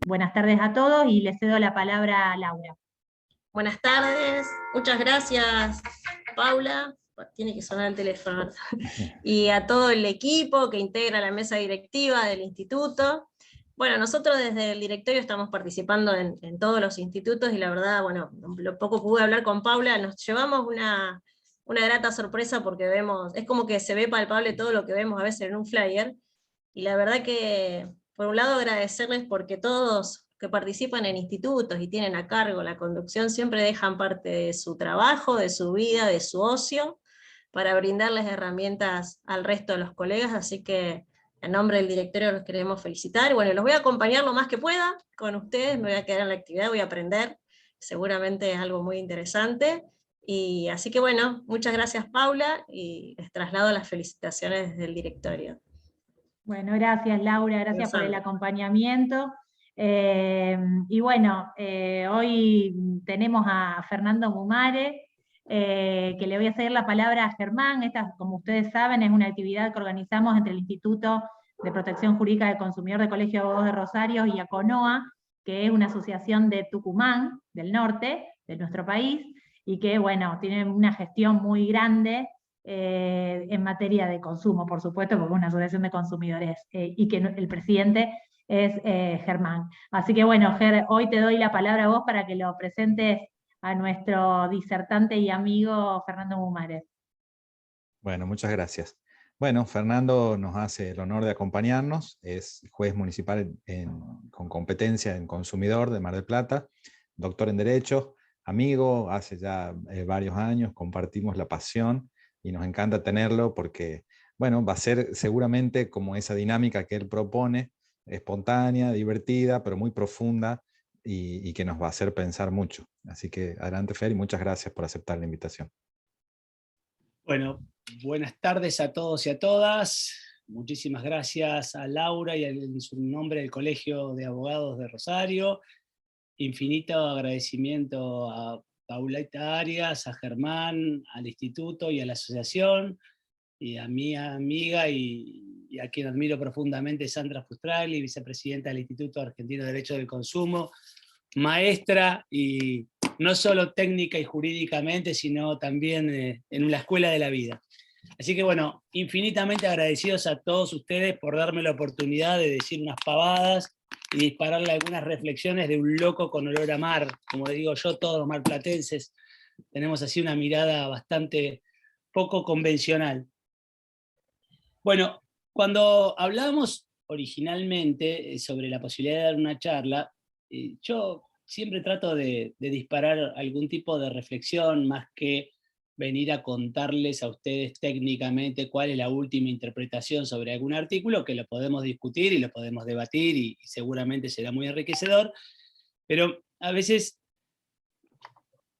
buenas tardes a todos y le cedo la palabra a Laura. Buenas tardes, muchas gracias, Paula. Tiene que sonar el teléfono. Y a todo el equipo que integra la mesa directiva del instituto. Bueno, nosotros desde el directorio estamos participando en todos los institutos, y la verdad, bueno, lo poco que pude hablar con Paula, nos llevamos una grata sorpresa, porque vemos, es como que se ve palpable todo lo que vemos a veces en un flyer, y la verdad que, por un lado, agradecerles porque todos que participan en institutos y tienen a cargo la conducción siempre dejan parte de su trabajo, de su vida, de su ocio, para brindarles herramientas al resto de los colegas, así que en nombre del directorio los queremos felicitar. Bueno, los voy a acompañar lo más que pueda con ustedes, me voy a quedar en la actividad, voy a aprender, seguramente es algo muy interesante. Y así que bueno, muchas gracias Paula, y les traslado las felicitaciones desde el directorio. Bueno, gracias Laura, gracias por el acompañamiento. Y bueno, hoy tenemos a Fernando Mumare, que le voy a ceder la palabra a Germán. Esta, como ustedes saben, es una actividad que organizamos entre el Instituto de Protección Jurídica del Consumidor de Colegio de Abogados de Rosario y ACONOA, que es una asociación de Tucumán, del norte, de nuestro país, y que, bueno, tiene una gestión muy grande en materia de consumo, por supuesto, porque es una asociación de consumidores, y que el presidente es Germán. Así que bueno, Ger, hoy te doy la palabra a vos para que lo presentes a nuestro disertante y amigo Fernando Mumare. Bueno, muchas gracias. Bueno, Fernando nos hace el honor de acompañarnos, es juez municipal con competencia en consumidor de Mar del Plata, doctor en Derecho, amigo, hace ya varios años, compartimos la pasión y nos encanta tenerlo porque, bueno, va a ser seguramente como esa dinámica que él propone, espontánea, divertida, pero muy profunda y que nos va a hacer pensar mucho. Así que adelante, Fer, y muchas gracias por aceptar la invitación. Bueno, buenas tardes a todos y a todas. Muchísimas gracias a Laura y en su nombre del Colegio de Abogados de Rosario. Infinito agradecimiento a Paulita Arias, a Germán, al instituto y a la asociación, y a mi amiga y a quien admiro profundamente, Sandra Fustragli, vicepresidenta del Instituto Argentino de Derecho del Consumo, maestra, y no solo técnica y jurídicamente, sino también en la escuela de la vida. Así que bueno, infinitamente agradecidos a todos ustedes por darme la oportunidad de decir unas pavadas y dispararle algunas reflexiones de un loco con olor a mar. Como digo yo, todos los marplatenses tenemos así una mirada bastante poco convencional. Bueno, cuando hablábamos originalmente sobre la posibilidad de dar una charla, yo siempre trato de disparar algún tipo de reflexión, más que venir a contarles a ustedes técnicamente cuál es la última interpretación sobre algún artículo, que lo podemos discutir y lo podemos debatir, y seguramente será muy enriquecedor, pero a veces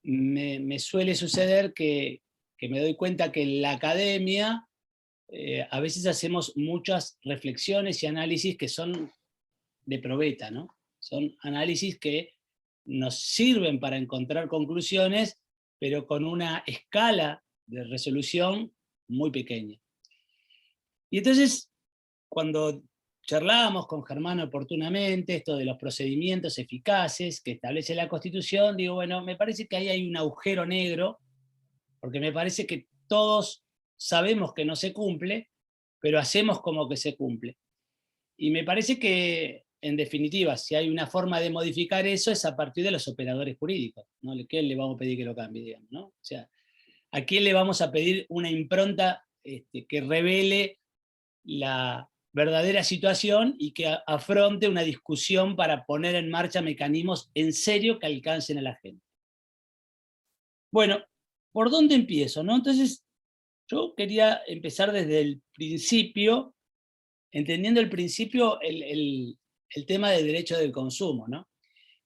me suele suceder que me doy cuenta que en la academia a veces hacemos muchas reflexiones y análisis que son de probeta, ¿no? Son análisis que nos sirven para encontrar conclusiones, pero con una escala de resolución muy pequeña. Y entonces, cuando charlábamos con Germán oportunamente esto de los procedimientos eficaces que establece la Constitución, digo, bueno, me parece que ahí hay un agujero negro, porque me parece que todos sabemos que no se cumple, pero hacemos como que se cumple. Y me parece que, en definitiva, si hay una forma de modificar eso, es a partir de los operadores jurídicos, ¿no? ¿A quién le vamos a pedir que lo cambie, digamos, ¿no? O sea, ¿a quién le vamos a pedir una impronta que revele la verdadera situación y que afronte una discusión para poner en marcha mecanismos en serio que alcancen a la gente? Bueno, ¿por dónde empiezo, no? Entonces, yo quería empezar desde el principio, entendiendo el principio el tema del derecho del consumo, ¿no?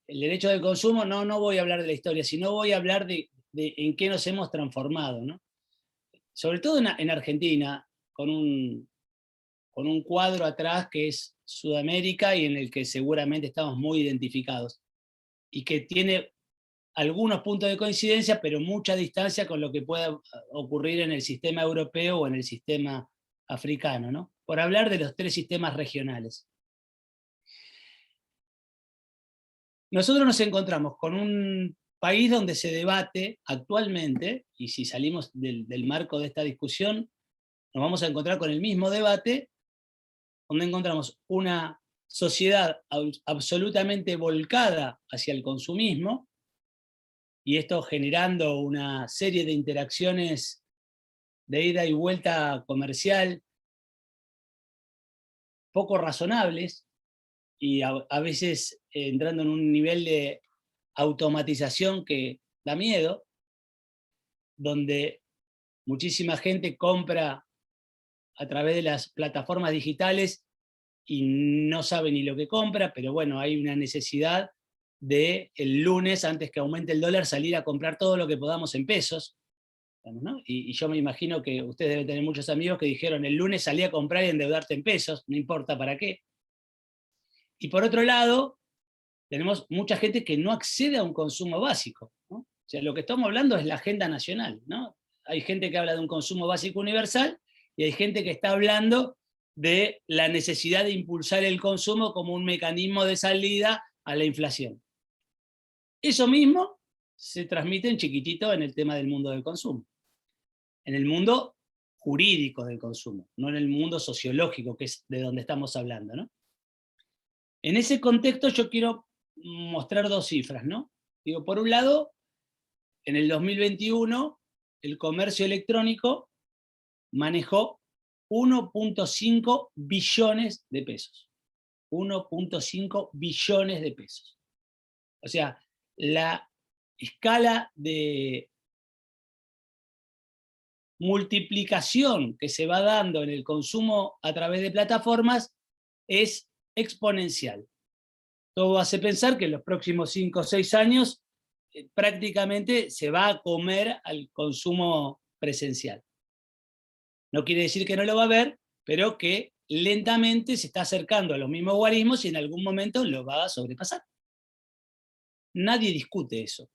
El derecho del consumo, no voy a hablar de la historia, sino voy a hablar de en qué nos hemos transformado, ¿no? Sobre todo en Argentina, con un cuadro atrás que es Sudamérica y en el que seguramente estamos muy identificados, y que tiene algunos puntos de coincidencia, pero mucha distancia con lo que pueda ocurrir en el sistema europeo o en el sistema africano, ¿no? Por hablar de los tres sistemas regionales. nosotros nos encontramos con un país donde se debate actualmente, y si salimos del marco de esta discusión, nos vamos a encontrar con el mismo debate, donde encontramos una sociedad absolutamente volcada hacia el consumismo, y esto generando una serie de interacciones de ida y vuelta comercial poco razonables, y a veces entrando en un nivel de automatización que da miedo, donde muchísima gente compra a través de las plataformas digitales y no sabe ni lo que compra, pero bueno, hay una necesidad de el lunes, antes que aumente el dólar, salir a comprar todo lo que podamos en pesos, ¿no? Y yo me imagino que ustedes deben tener muchos amigos que dijeron, el lunes salí a comprar y endeudarte en pesos, no importa para qué. Y por otro lado, tenemos mucha gente que no accede a un consumo básico, ¿no? O sea, lo que estamos hablando es la agenda nacional, ¿no? Hay gente que habla de un consumo básico universal y hay gente que está hablando de la necesidad de impulsar el consumo como un mecanismo de salida a la inflación. Eso mismo se transmite en chiquitito en el tema del mundo del consumo, en el mundo jurídico del consumo, no en el mundo sociológico, que es de donde estamos hablando, ¿no? En ese contexto yo quiero mostrar dos cifras, ¿no? Digo, por un lado, en el 2021, el comercio electrónico manejó 1.5 billones de pesos. 1.5 billones de pesos. O sea, la escala de multiplicación que se va dando en el consumo a través de plataformas es exponencial. Todo hace pensar que en los próximos 5 o 6 años prácticamente se va a comer al consumo presencial. No quiere decir que no lo va a haber, pero que lentamente se está acercando a los mismos guarismos y en algún momento lo va a sobrepasar. Nadie discute eso.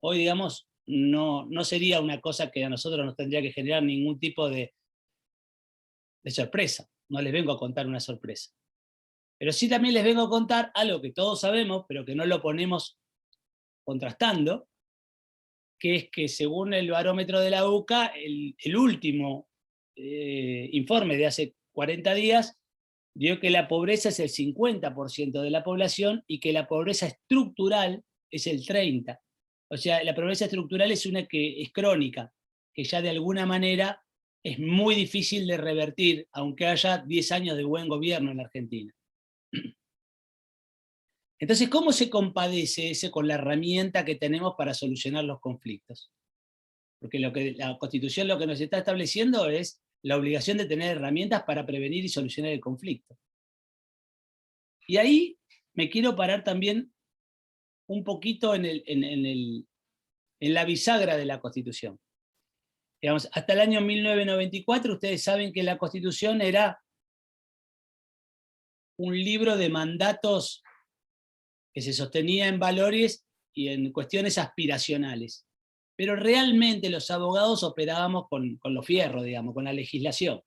Hoy, digamos, no sería una cosa que a nosotros nos tendría que generar ningún tipo de sorpresa. No les vengo a contar una sorpresa. Pero sí también les vengo a contar algo que todos sabemos, pero que no lo ponemos contrastando, que es que según el barómetro de la UCA, el último informe de hace 40 días dio que la pobreza es el 50% de la población y que la pobreza estructural es el 30%. O sea, la pobreza estructural es una que es crónica, que ya de alguna manera es muy difícil de revertir, aunque haya 10 años de buen gobierno en la Argentina. Entonces, ¿cómo se compadece ese con la herramienta que tenemos para solucionar los conflictos? Porque la Constitución lo que nos está estableciendo es la obligación de tener herramientas para prevenir y solucionar el conflicto. Y ahí me quiero parar también un poquito en la bisagra de la Constitución. Digamos, hasta el año 1994, ustedes saben que la Constitución era un libro de mandatos que se sostenía en valores y en cuestiones aspiracionales. Pero realmente los abogados operábamos con los fierros, digamos, con la legislación.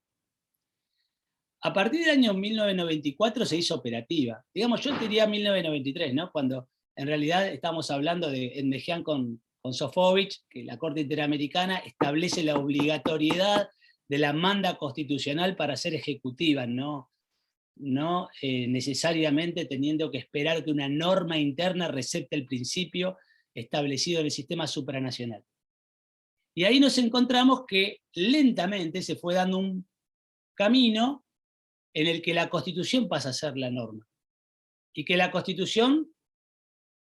A partir del año 1994 se hizo operativa. Digamos, yo diría 1993, ¿no? Cuando en realidad estamos hablando de Endejean con Sofovich, que la Corte Interamericana establece la obligatoriedad de la manda constitucional para ser ejecutiva, no necesariamente teniendo que esperar que una norma interna recepte el principio establecido en el sistema supranacional. Y ahí nos encontramos que lentamente se fue dando un camino en el que la Constitución pasa a ser la norma. Y que la Constitución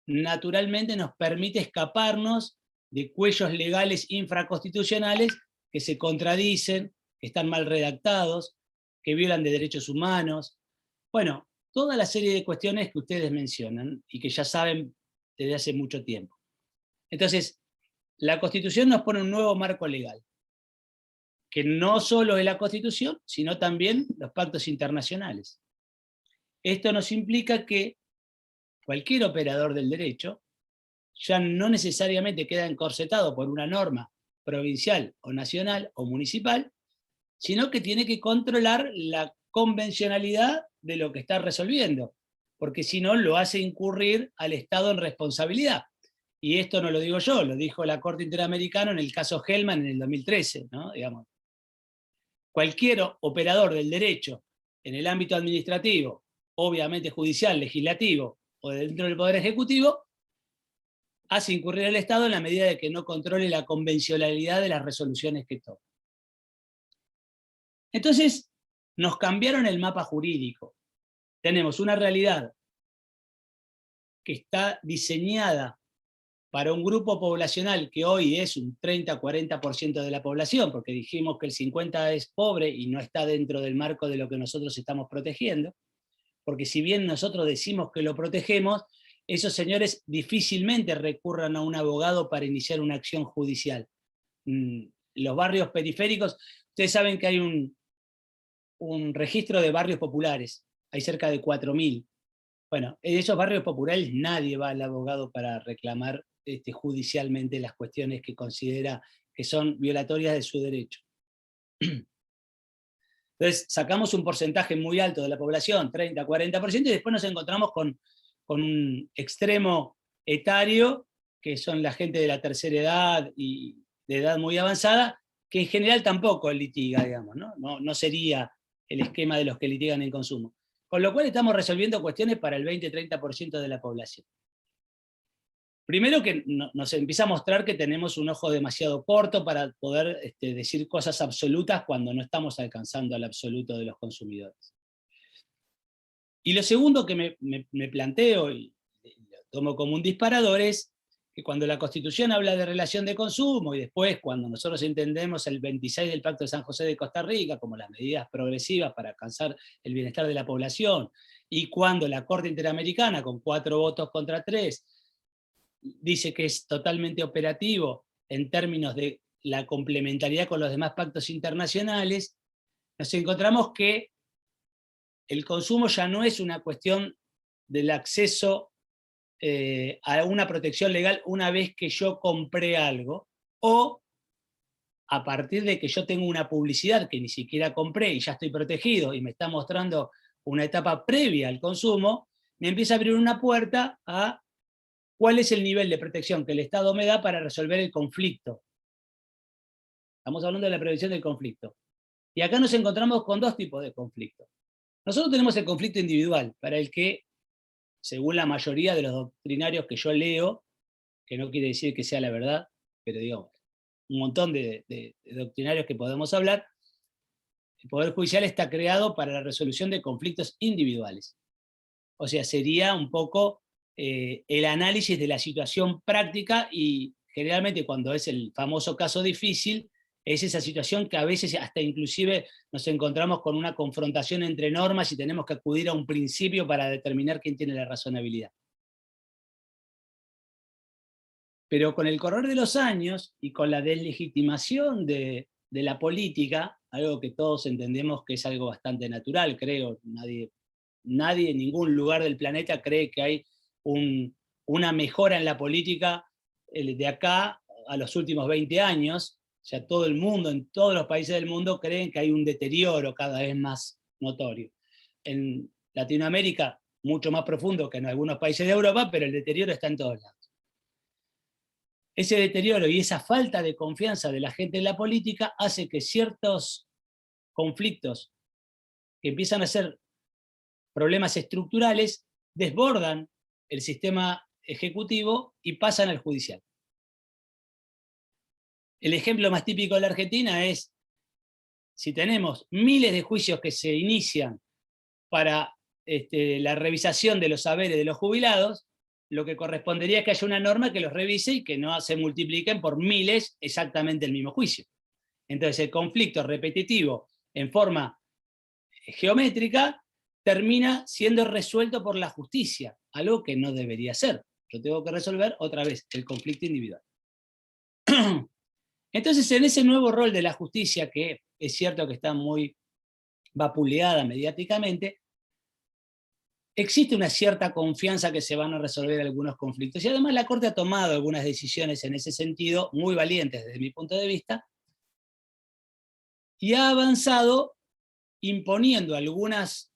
naturalmente nos permite escaparnos de cuellos legales infraconstitucionales que se contradicen, que están mal redactados, que violan de derechos humanos. Bueno, toda la serie de cuestiones que ustedes mencionan y que ya saben desde hace mucho tiempo. Entonces, la Constitución nos pone un nuevo marco legal, que no solo es la Constitución, sino también los pactos internacionales. Esto nos implica que cualquier operador del derecho ya no necesariamente queda encorsetado por una norma provincial o nacional o municipal, sino que tiene que controlar la convencionalidad de lo que está resolviendo. porque si no lo hace incurrir al Estado en responsabilidad. Y esto no lo digo yo, lo dijo la Corte Interamericana en el caso Hellman en el 2013, ¿no? Digamos, cualquier operador del derecho en el ámbito administrativo, obviamente judicial, legislativo o dentro del Poder Ejecutivo, hace incurrir al Estado en la medida de que no controle la convencionalidad de las resoluciones que toma. Entonces, nos cambiaron el mapa jurídico. Tenemos una realidad que está diseñada para un grupo poblacional que hoy es un 30-40% de la población, porque dijimos que el 50% es pobre y no está dentro del marco de lo que nosotros estamos protegiendo, porque si bien nosotros decimos que lo protegemos, esos señores difícilmente recurran a un abogado para iniciar una acción judicial. Los barrios periféricos, ustedes saben que hay un registro de barrios populares, hay cerca de 4.000. Bueno, en esos barrios populares nadie va al abogado para reclamar judicialmente las cuestiones que considera que son violatorias de su derecho. Entonces sacamos un porcentaje muy alto de la población, 30-40%, y después nos encontramos con un extremo etario, que son la gente de la tercera edad y de edad muy avanzada, que en general tampoco litiga, digamos, ¿no? No sería el esquema de los que litigan en consumo. Con lo cual estamos resolviendo cuestiones para el 20-30% de la población. Primero que nos empieza a mostrar que tenemos un ojo demasiado corto para poder decir cosas absolutas cuando no estamos alcanzando al absoluto de los consumidores. Y lo segundo que me planteo, y lo tomo como un disparador, es que cuando la Constitución habla de relación de consumo, y después cuando nosotros entendemos el 26 del Pacto de San José de Costa Rica como las medidas progresivas para alcanzar el bienestar de la población, y cuando la Corte Interamericana, con 4 votos contra 3, dice que es totalmente operativo en términos de la complementariedad con los demás pactos internacionales, nos encontramos que el consumo ya no es una cuestión del acceso a una protección legal una vez que yo compré algo, o a partir de que yo tengo una publicidad que ni siquiera compré y ya estoy protegido y me está mostrando una etapa previa al consumo, me empieza a abrir una puerta a cuál es el nivel de protección que el Estado me da para resolver el conflicto. Estamos hablando de la prevención del conflicto. Y acá nos encontramos con 2 tipos de conflictos. Nosotros tenemos el conflicto individual, para el que, según la mayoría de los doctrinarios que yo leo, que no quiere decir que sea la verdad, pero digamos, un montón de doctrinarios que podemos hablar, el Poder Judicial está creado para la resolución de conflictos individuales. O sea, sería un poco el análisis de la situación práctica, y generalmente cuando es el famoso caso difícil, es esa situación que a veces hasta inclusive nos encontramos con una confrontación entre normas y tenemos que acudir a un principio para determinar quién tiene la razonabilidad. Pero con el correr de los años y con la deslegitimación de la política, algo que todos entendemos que es algo bastante natural, creo, nadie en ningún lugar del planeta cree que hay una mejora en la política de acá a los últimos 20 años, o sea, todo el mundo, en todos los países del mundo creen que hay un deterioro cada vez más notorio. En Latinoamérica, mucho más profundo que en algunos países de Europa, pero el deterioro está en todos lados. Ese deterioro y esa falta de confianza de la gente en la política hace que ciertos conflictos que empiezan a ser problemas estructurales desbordan el sistema ejecutivo y pasan al judicial. El ejemplo más típico de la Argentina es, si tenemos miles de juicios que se inician para la revisación de los saberes de los jubilados, lo que correspondería es que haya una norma que los revise y que no se multipliquen por miles exactamente el mismo juicio. Entonces el conflicto repetitivo en forma geométrica termina siendo resuelto por la justicia, algo que no debería ser. Yo tengo que resolver otra vez el conflicto individual. Entonces, en ese nuevo rol de la justicia, que es cierto que está muy vapuleada mediáticamente, existe una cierta confianza que se van a resolver algunos conflictos. Y además la Corte ha tomado algunas decisiones en ese sentido, muy valientes desde mi punto de vista, y ha avanzado imponiendo algunas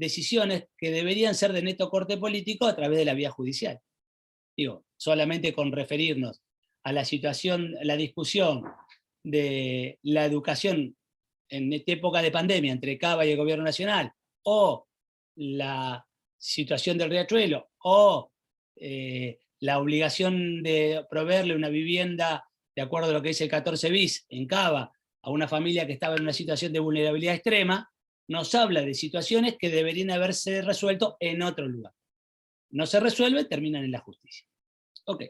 decisiones que deberían ser de neto corte político a través de la vía judicial. Digo, solamente con referirnos a la situación, la discusión de la educación en esta época de pandemia entre Cava y el gobierno nacional, o la situación del Riachuelo, o la obligación de proveerle una vivienda de acuerdo a lo que dice el 14 bis en Cava a una familia que estaba en una situación de vulnerabilidad extrema, nos habla de situaciones que deberían haberse resuelto en otro lugar. No se resuelven, terminan en la justicia. Ok.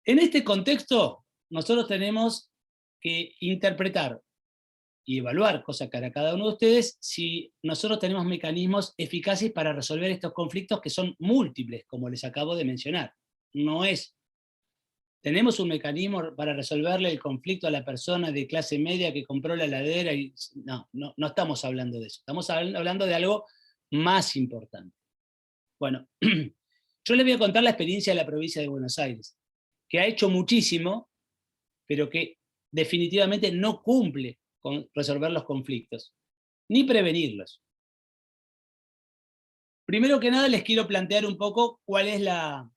En este contexto, nosotros tenemos que interpretar y evaluar, cosa que hará cada uno de ustedes, si nosotros tenemos mecanismos eficaces para resolver estos conflictos que son múltiples, como les acabo de mencionar. No es, tenemos un mecanismo para resolverle el conflicto a la persona de clase media que compró la heladera y no estamos hablando de eso, estamos hablando de algo más importante. Bueno, yo les voy a contar la experiencia de la provincia de Buenos Aires, que ha hecho muchísimo, pero que definitivamente no cumple con resolver los conflictos, ni prevenirlos. Primero que nada les quiero plantear un poco cuál es la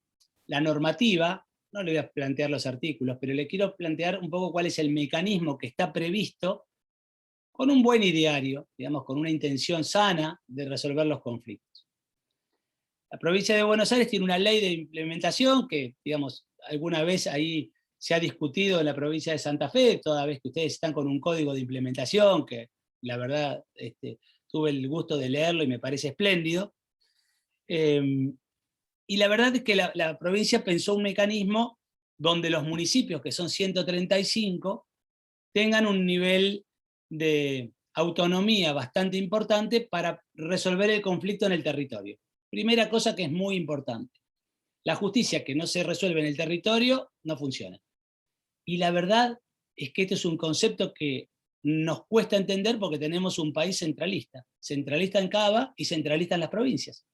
normativa, no le voy a plantear los artículos, pero le quiero plantear un poco cuál es el mecanismo que está previsto con un buen ideario, digamos, con una intención sana de resolver los conflictos. La provincia de Buenos Aires tiene una ley de implementación que, digamos, alguna vez ahí se ha discutido en la provincia de Santa Fe, toda vez que ustedes están con un código de implementación, que la verdad tuve el gusto de leerlo y me parece espléndido. Y la verdad es que la provincia pensó un mecanismo donde los municipios, que son 135, tengan un nivel de autonomía bastante importante para resolver el conflicto en el territorio. Primera cosa que es muy importante. La justicia que no se resuelve en el territorio no funciona. Y la verdad es que este es un concepto que nos cuesta entender porque tenemos un país centralista. Centralista en Cava y centralista en las provincias.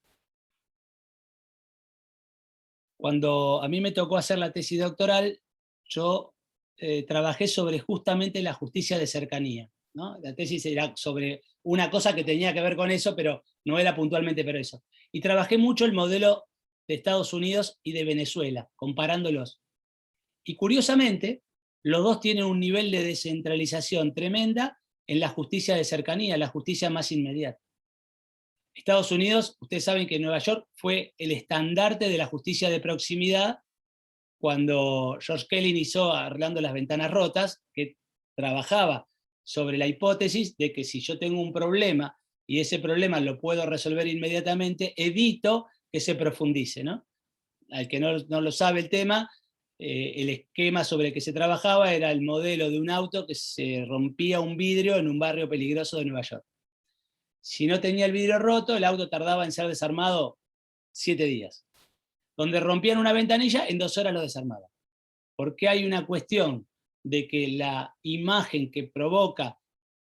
Cuando a mí me tocó hacer la tesis doctoral, yo trabajé sobre justamente la justicia de cercanía, ¿no? La tesis era sobre una cosa que tenía que ver con eso, pero no era puntualmente por eso. Y trabajé mucho el modelo de Estados Unidos y de Venezuela, comparándolos. Y curiosamente, los dos tienen un nivel de descentralización tremenda en la justicia de cercanía, la justicia más inmediata. Estados Unidos, ustedes saben que Nueva York fue el estandarte de la justicia de proximidad cuando George Kelly hizo Arreglando las Ventanas Rotas, que trabajaba sobre la hipótesis de que si yo tengo un problema y ese problema lo puedo resolver inmediatamente, evito que se profundice, ¿no? Al que no lo sabe el tema, el esquema sobre el que se trabajaba era el modelo de un auto que se rompía un vidrio en un barrio peligroso de Nueva York. Si no tenía el vidrio roto, el auto tardaba en ser desarmado 7 días. Donde rompían una ventanilla, en 2 horas lo desarmaban. Porque hay una cuestión de que la imagen que provoca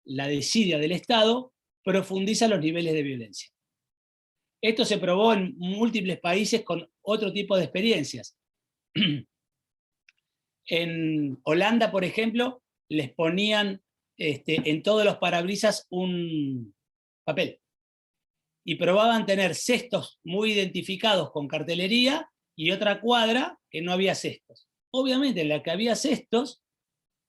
la desidia del Estado profundiza los niveles de violencia. Esto se probó en múltiples países con otro tipo de experiencias. En Holanda, por ejemplo, les ponían en todos los parabrisas un papel. Y probaban tener cestos muy identificados con cartelería y otra cuadra que no había cestos. Obviamente, en la que había cestos,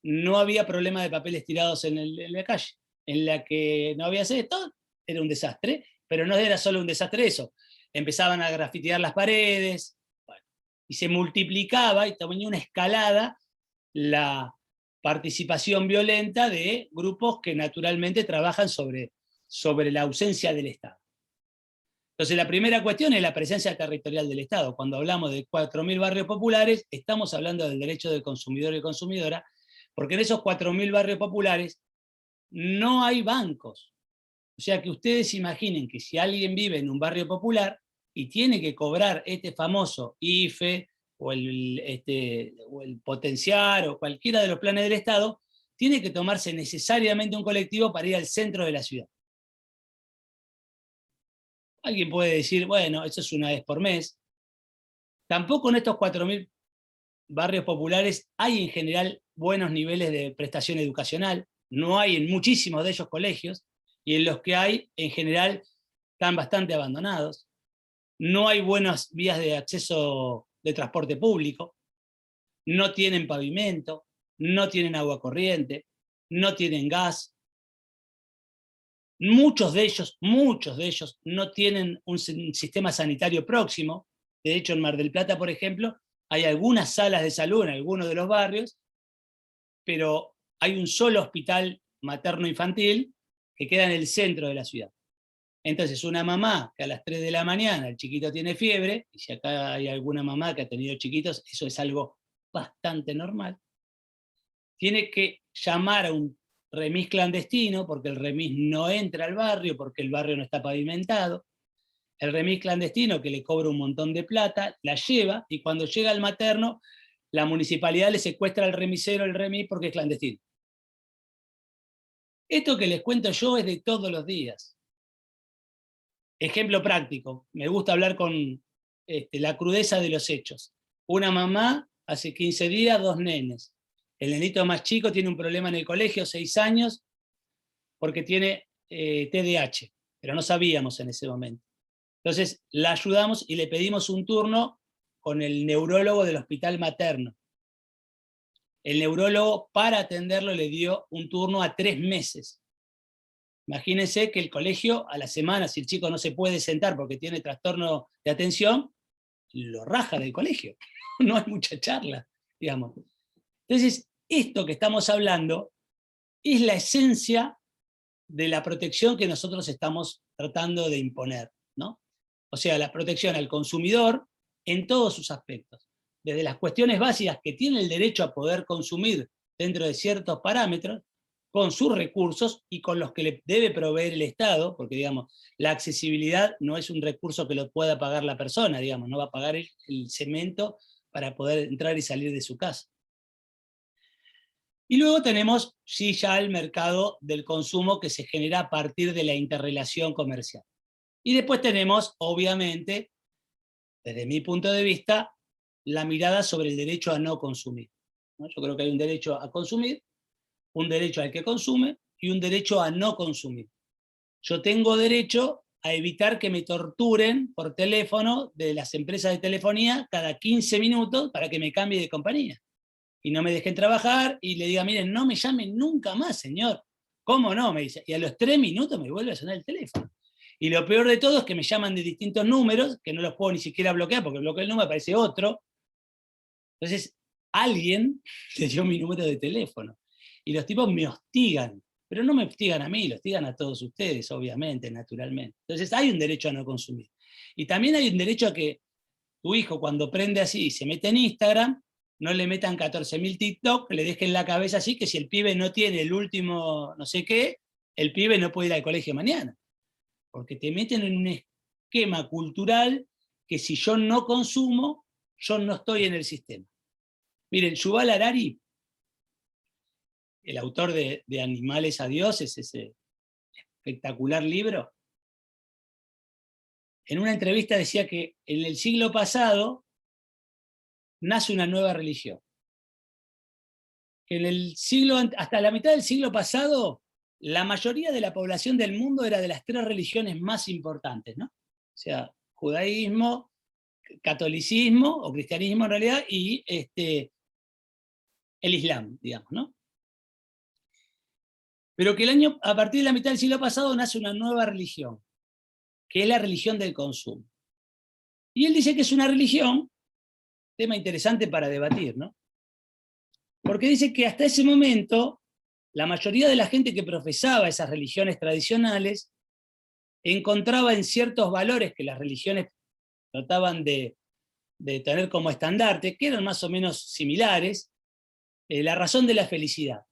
no había problema de papeles tirados en la calle. En la que no había cestos, era un desastre, pero no era solo un desastre eso. Empezaban a grafitear las paredes, bueno, y se multiplicaba y tenía una escalada la participación violenta de grupos que naturalmente trabajan sobre la ausencia del Estado. Entonces la primera cuestión es la presencia territorial del Estado. Cuando hablamos de 4.000 barrios populares, estamos hablando del derecho del consumidor y consumidora, porque en esos 4.000 barrios populares no hay bancos. O sea que ustedes imaginen que si alguien vive en un barrio popular y tiene que cobrar este famoso IFE o el potenciar o cualquiera de los planes del Estado, tiene que tomarse necesariamente un colectivo para ir al centro de la ciudad. Alguien puede decir, bueno, eso es una vez por mes. Tampoco en estos 4.000 barrios populares hay en general buenos niveles de prestación educacional. No hay en muchísimos de ellos colegios, y en los que hay, en general, están bastante abandonados, no hay buenas vías de acceso de transporte público, no tienen pavimento, no tienen agua corriente, no tienen gas. Muchos de ellos no tienen un sistema sanitario próximo. De hecho, en Mar del Plata, por ejemplo, hay algunas salas de salud en algunos de los barrios, pero hay un solo hospital materno-infantil que queda en el centro de la ciudad. Entonces, una mamá que a las 3 de la mañana el chiquito tiene fiebre, y si acá hay alguna mamá que ha tenido chiquitos, eso es algo bastante normal, tiene que llamar a un remis clandestino, porque el remis no entra al barrio, porque el barrio no está pavimentado. El remis clandestino, que le cobra un montón de plata, la lleva, y cuando llega al materno, la municipalidad le secuestra al remisero el remis porque es clandestino. Esto que les cuento yo es de todos los días. Ejemplo práctico, me gusta hablar con la crudeza de los hechos. Una mamá, hace 15 días, 2 nenes. El nenito más chico tiene un problema en el colegio, 6 años, porque tiene TDAH, pero no sabíamos en ese momento. Entonces la ayudamos y le pedimos un turno con el neurólogo del hospital materno. El neurólogo, para atenderlo, le dio un turno a 3 meses. Imagínense que el colegio, a la semana, si el chico no se puede sentar porque tiene trastorno de atención, lo raja del colegio. No hay mucha charla, digamos. Entonces, esto que estamos hablando es la esencia de la protección que nosotros estamos tratando de imponer, ¿no? O sea, la protección al consumidor en todos sus aspectos. Desde las cuestiones básicas que tiene el derecho a poder consumir dentro de ciertos parámetros, con sus recursos y con los que le debe proveer el Estado, porque digamos, la accesibilidad no es un recurso que lo pueda pagar la persona, digamos, no va a pagar el cemento para poder entrar y salir de su casa. Y luego tenemos sí ya el mercado del consumo que se genera a partir de la interrelación comercial. Y después tenemos, obviamente, desde mi punto de vista, la mirada sobre el derecho a no consumir, ¿no? Yo creo que hay un derecho a consumir, un derecho al que consume y un derecho a no consumir. Yo tengo derecho a evitar que me torturen por teléfono de las empresas de telefonía cada 15 minutos para que me cambie de compañía. Y no me dejen trabajar y le diga, miren, no me llamen nunca más, señor. ¿Cómo no? Me dice. Y a los 3 minutos me vuelve a sonar el teléfono. Y lo peor de todo es que me llaman de distintos números, que no los puedo ni siquiera bloquear, porque bloqueo el número, aparece otro. Entonces, alguien le dio mi número de teléfono. Y los tipos me hostigan, pero no me hostigan a mí, lo hostigan a todos ustedes, obviamente, naturalmente. Entonces hay un derecho a no consumir. Y también hay un derecho a que tu hijo, cuando prende así y se mete en Instagram, no le metan 14.000 TikTok, le dejen la cabeza así, que si el pibe no tiene el último no sé qué, el pibe no puede ir al colegio mañana. Porque te meten en un esquema cultural que si yo no consumo, yo no estoy en el sistema. Miren, Yuval Harari, el autor de Animales a Dioses, ese espectacular libro, en una entrevista decía que en el siglo pasado nace una nueva religión. Hasta la mitad del siglo pasado, la mayoría de la población del mundo era de las 3 religiones más importantes, ¿no? O sea, judaísmo, catolicismo, o cristianismo en realidad, y el islam, digamos, ¿no? Pero que a partir de la mitad del siglo pasado nace una nueva religión, que es la religión del consumo. Y él dice que es una religión, tema interesante para debatir, ¿no? Porque dice que hasta ese momento, la mayoría de la gente que profesaba esas religiones tradicionales encontraba en ciertos valores que las religiones trataban de tener como estandarte, que eran más o menos similares, la razón de la felicidad,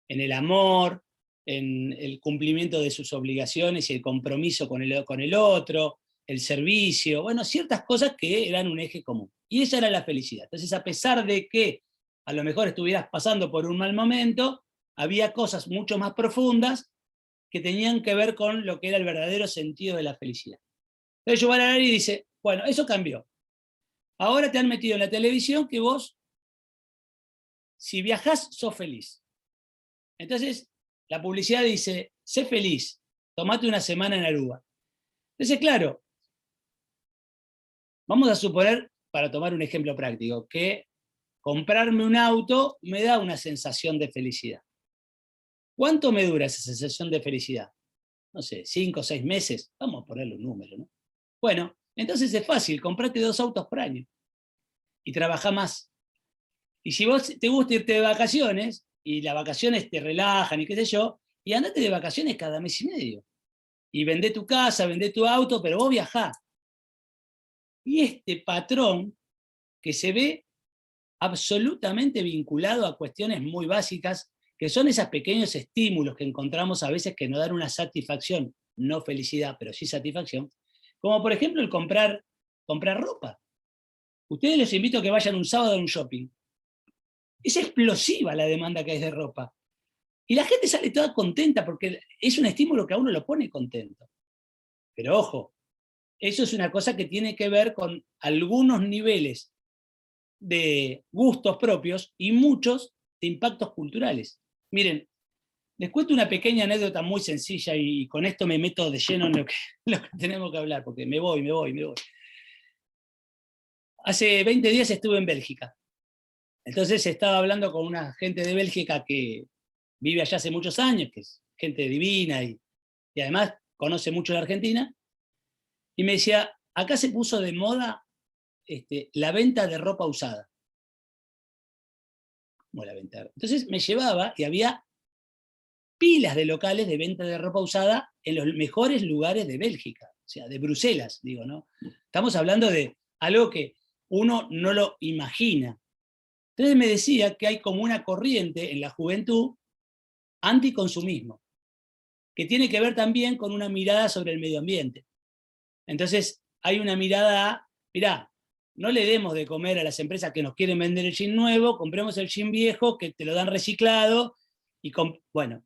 en el amor, en el cumplimiento de sus obligaciones y el compromiso con el otro, el servicio, bueno, ciertas cosas que eran un eje común. Y esa era la felicidad. Entonces, a pesar de que a lo mejor estuvieras pasando por un mal momento, había cosas mucho más profundas que tenían que ver con lo que era el verdadero sentido de la felicidad. Entonces Yuval Harari dice, bueno, eso cambió. Ahora te han metido en la televisión que vos, si viajás, sos feliz. Entonces, la publicidad dice, sé feliz, tomate una semana en Aruba. Entonces, claro, vamos a suponer, para tomar un ejemplo práctico, que comprarme un auto me da una sensación de felicidad. ¿Cuánto me dura esa sensación de felicidad? No sé, 5 o 6 meses. Vamos a ponerle un número, ¿no? Bueno, entonces es fácil, comprate 2 autos por año y trabajá más. Y si vos te gusta irte de vacaciones, y las vacaciones te relajan y qué sé yo, y andate de vacaciones cada mes y medio. Y vendé tu casa, vendé tu auto, pero vos viajá. Y este patrón que se ve absolutamente vinculado a cuestiones muy básicas, que son esos pequeños estímulos que encontramos a veces que nos dan una satisfacción, no felicidad, pero sí satisfacción, como por ejemplo el comprar ropa. Ustedes les invito a que vayan un sábado a un shopping. Es explosiva la demanda que hay de ropa. Y la gente sale toda contenta porque es un estímulo que a uno lo pone contento. Pero ojo, eso es una cosa que tiene que ver con algunos niveles de gustos propios y muchos de impactos culturales. Miren, les cuento una pequeña anécdota muy sencilla y con esto me meto de lleno en lo que tenemos que hablar, porque me voy. Hace 20 días estuve en Bélgica. Entonces estaba hablando con una gente de Bélgica que vive allá hace muchos años, que es gente divina y además conoce mucho la Argentina, y me decía, acá se puso de moda la venta de ropa usada. ¿Cómo la venta? Entonces me llevaba y había pilas de locales de venta de ropa usada en los mejores lugares de Bélgica, o sea, de Bruselas, digo, ¿no? Estamos hablando de algo que uno no lo imagina. Entonces me decía que hay como una corriente en la juventud anticonsumismo, que tiene que ver también con una mirada sobre el medio ambiente. Entonces hay una mirada, mirá, no le demos de comer a las empresas que nos quieren vender el jean nuevo, compremos el jean viejo que te lo dan reciclado, y bueno,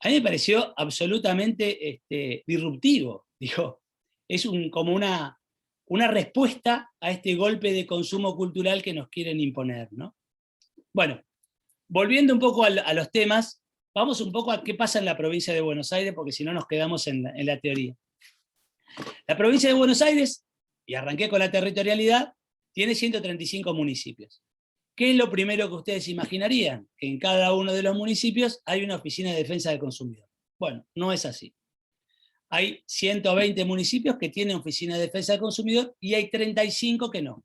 a mí me pareció absolutamente disruptivo, digo, es como una respuesta a este golpe de consumo cultural que nos quieren imponer, ¿no? Bueno, volviendo un poco a los temas, vamos un poco a qué pasa en la provincia de Buenos Aires, porque si no nos quedamos en la teoría. La provincia de Buenos Aires, y arranqué con la territorialidad, tiene 135 municipios. ¿Qué es lo primero que ustedes imaginarían? Que en cada uno de los municipios hay una oficina de defensa del consumidor. Bueno, no es así. Hay 120 municipios que tienen oficina de defensa del consumidor y hay 35 que no.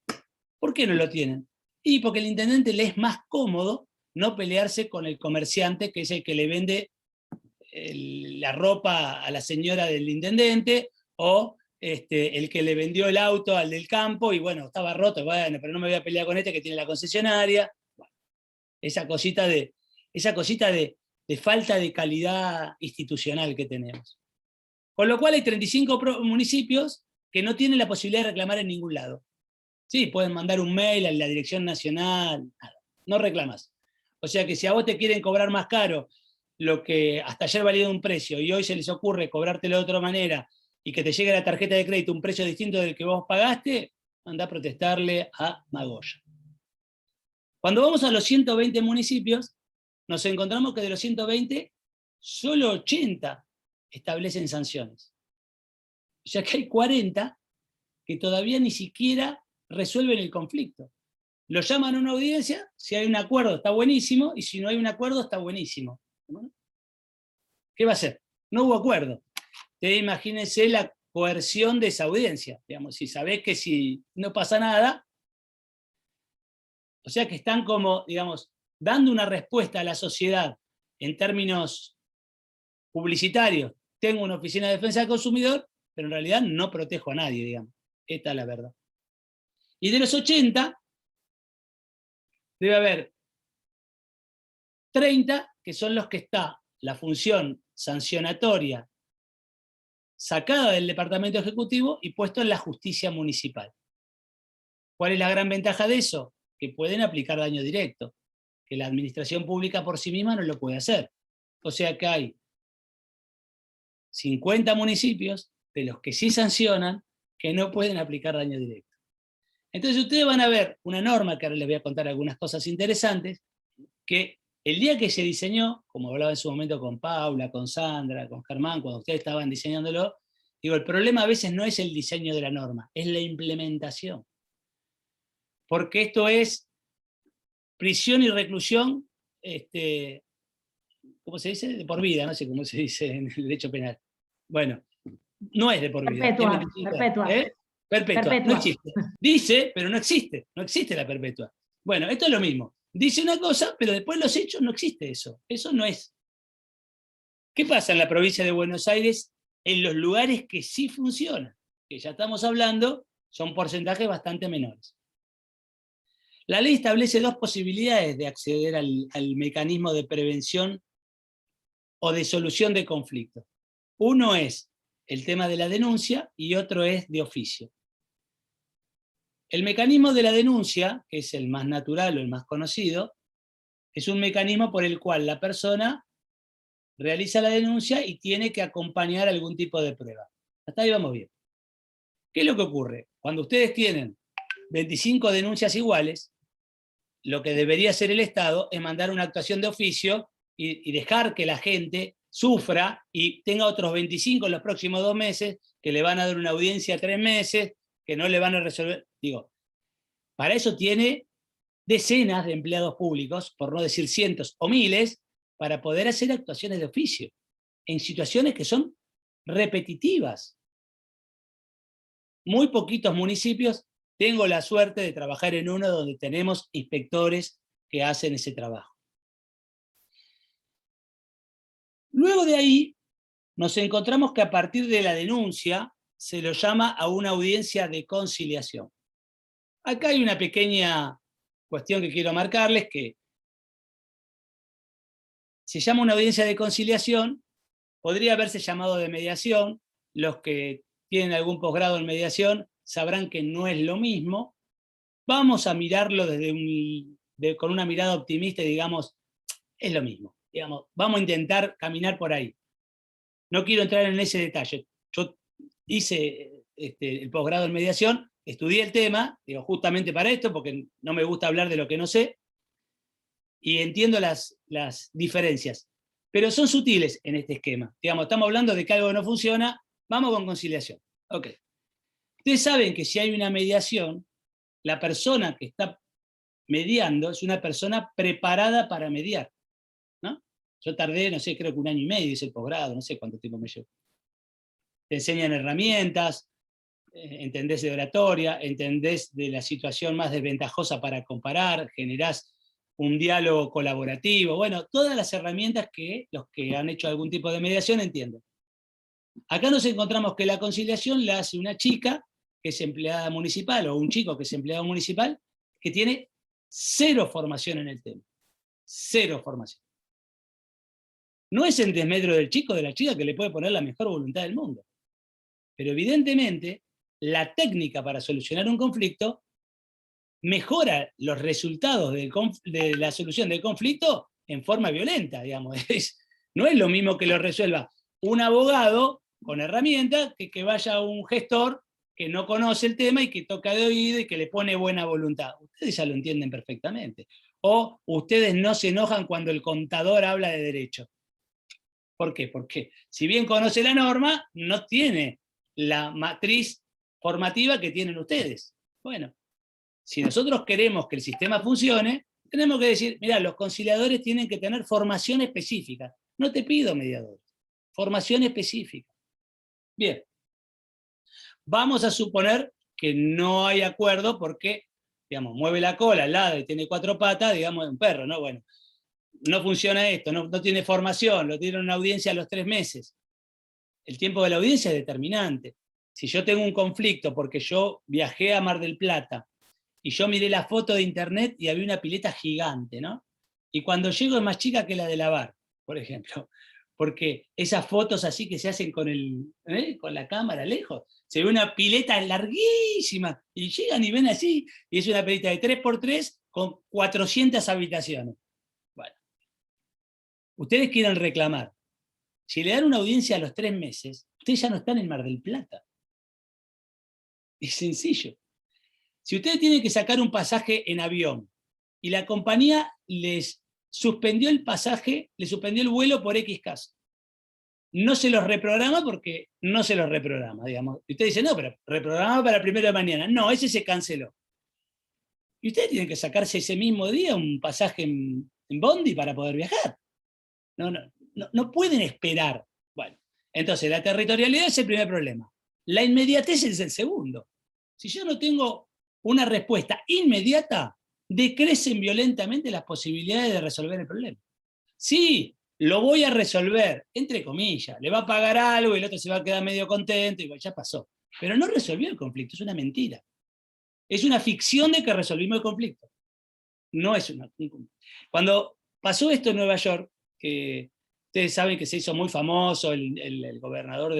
¿Por qué no lo tienen? Y porque al intendente le es más cómodo no pelearse con el comerciante, que es el que le vende la ropa a la señora del intendente, o el que le vendió el auto al del campo, y bueno, estaba roto, bueno, pero no me voy a pelear con este que tiene la concesionaria. Bueno, esa cosita de falta de calidad institucional que tenemos. Con lo cual hay 35 municipios que no tienen la posibilidad de reclamar en ningún lado. Sí, pueden mandar un mail a la dirección nacional, nada, no reclamas. O sea que si a vos te quieren cobrar más caro lo que hasta ayer valía un precio y hoy se les ocurre cobrártelo de otra manera y que te llegue la tarjeta de crédito un precio distinto del que vos pagaste, anda a protestarle a Magoya. Cuando vamos a los 120 municipios, nos encontramos que de los 120, solo 80 establecen sanciones. O sea que hay 40 que todavía ni siquiera resuelven el conflicto. Lo llaman a una audiencia, si hay un acuerdo está buenísimo, y si no hay un acuerdo está buenísimo. ¿Qué va a hacer? No hubo acuerdo. Ustedes imagínense la coerción de esa audiencia. Digamos, si sabés que si no pasa nada, o sea que están como, digamos, dando una respuesta a la sociedad en términos publicitarios. Tengo una oficina de defensa del consumidor, pero en realidad no protejo a nadie, digamos. Esta es la verdad. Y de los 80, debe haber 30 que son los que está la función sancionatoria sacada del departamento ejecutivo y puesto en la justicia municipal. ¿Cuál es la gran ventaja de eso? Que pueden aplicar daño directo, que la administración pública por sí misma no lo puede hacer. O sea que hay 50 municipios de los que sí sancionan que no pueden aplicar daño directo. Entonces ustedes van a ver una norma, que ahora les voy a contar algunas cosas interesantes, que el día que se diseñó, como hablaba en su momento con Paula, con Sandra, con Germán, cuando ustedes estaban diseñándolo, Digo, el problema a veces no es el diseño de la norma, es la implementación. Porque esto es prisión y reclusión, ¿cómo se dice? De por vida, no sé cómo se dice en el derecho penal. Bueno, no es de por vida. Perpetua, es perpetua. Perpetua, no existe. Dice, pero no existe la perpetua. Bueno, esto es lo mismo. Dice una cosa, pero después los hechos no existe eso. Eso no es. ¿Qué pasa en la provincia de Buenos Aires? En los lugares que sí funcionan, que ya estamos hablando, son porcentajes bastante menores. La ley establece dos posibilidades de acceder al mecanismo de prevención o de solución de conflictos. Uno es el tema de la denuncia y otro es de oficio. El mecanismo de la denuncia, que es el más natural o el más conocido, es un mecanismo por el cual la persona realiza la denuncia y tiene que acompañar algún tipo de prueba. Hasta ahí vamos bien. ¿Qué es lo que ocurre? Cuando ustedes tienen 25 denuncias iguales, lo que debería hacer el Estado es mandar una actuación de oficio y dejar que la gente sufra y tenga otros 25 en los próximos 2 meses, que le van a dar una audiencia 3 meses, que no le van a resolver. Digo, para eso tiene decenas de empleados públicos, por no decir cientos o miles, para poder hacer actuaciones de oficio, en situaciones que son repetitivas. Muy poquitos municipios, tengo la suerte de trabajar en uno donde tenemos inspectores que hacen ese trabajo. Luego de ahí, nos encontramos que a partir de la denuncia, se lo llama a una audiencia de conciliación. Acá hay una pequeña cuestión que quiero marcarles, que se llama una audiencia de conciliación, podría haberse llamado de mediación. Los que tienen algún posgrado en mediación sabrán que no es lo mismo. Vamos a mirarlo con una mirada optimista y digamos, es lo mismo. Digamos, vamos a intentar caminar por ahí. No quiero entrar en ese detalle. Yo hice el posgrado en mediación, estudié el tema, digo, justamente para esto, porque no me gusta hablar de lo que no sé, y entiendo las diferencias, pero son sutiles en este esquema. Digamos, estamos hablando de que algo no funciona, vamos con conciliación. Ok. Ustedes saben que si hay una mediación, la persona que está mediando es una persona preparada para mediar, ¿no? Yo tardé, no sé, creo que 1 año y medio, hice el posgrado, no sé cuánto tiempo me llevó. Te enseñan herramientas, entendés de oratoria, entendés de la situación más desventajosa para comparar, generás un diálogo colaborativo, bueno, todas las herramientas que los que han hecho algún tipo de mediación entienden. Acá nos encontramos que la conciliación la hace una chica que es empleada municipal, o un chico que es empleado municipal, que tiene 0 formación en el tema. 0 formación. No es en desmedro del chico o de la chica que le puede poner la mejor voluntad del mundo. Pero evidentemente, la técnica para solucionar un conflicto mejora los resultados de la solución del conflicto en forma violenta, digamos. No es lo mismo que lo resuelva un abogado con herramientas que vaya un gestor que no conoce el tema y que toca de oído y que le pone buena voluntad. Ustedes ya lo entienden perfectamente. O ustedes no se enojan cuando el contador habla de derecho. ¿Por qué? Porque si bien conoce la norma, no tiene la matriz formativa que tienen ustedes. Bueno, si nosotros queremos que el sistema funcione, tenemos que decir, mirá, los conciliadores tienen que tener formación específica. No te pido mediadores, formación específica. Bien, vamos a suponer que no hay acuerdo porque, digamos, mueve la cola, ladra y tiene 4 patas, digamos, un perro, ¿no? Bueno, no funciona esto, no tiene formación, lo tiene una audiencia a los 3 meses. El tiempo de la audiencia es determinante. Si yo tengo un conflicto porque yo viajé a Mar del Plata y yo miré la foto de internet y había una pileta gigante, ¿no? Y cuando llego es más chica que la de lavar, por ejemplo. Porque esas fotos así que se hacen con la cámara lejos, se ve una pileta larguísima, y llegan y ven así, y es una pileta de 3x3 con 400 habitaciones. Bueno, ustedes quieren reclamar. Si le dan una audiencia a los 3 meses, ustedes ya no están en Mar del Plata. Es sencillo. Si ustedes tienen que sacar un pasaje en avión y la compañía les suspendió el pasaje, les suspendió el vuelo por X caso, no se los reprograma porque no se los reprograma, digamos. Y usted dice, no, pero reprogramaba para el 1 de mañana. No, ese se canceló. Y ustedes tienen que sacarse ese mismo día un pasaje en Bondi para poder viajar. No pueden esperar. Bueno, entonces la territorialidad es el primer problema. La inmediatez es el segundo. Si yo no tengo una respuesta inmediata, decrecen violentamente las posibilidades de resolver el problema. Sí, lo voy a resolver, entre comillas, le va a pagar algo y el otro se va a quedar medio contento y ya pasó. Pero no resolvió el conflicto, es una mentira. Es una ficción de que resolvimos el conflicto. No es una... Cuando pasó esto en Nueva York, que ustedes saben que se hizo muy famoso el gobernador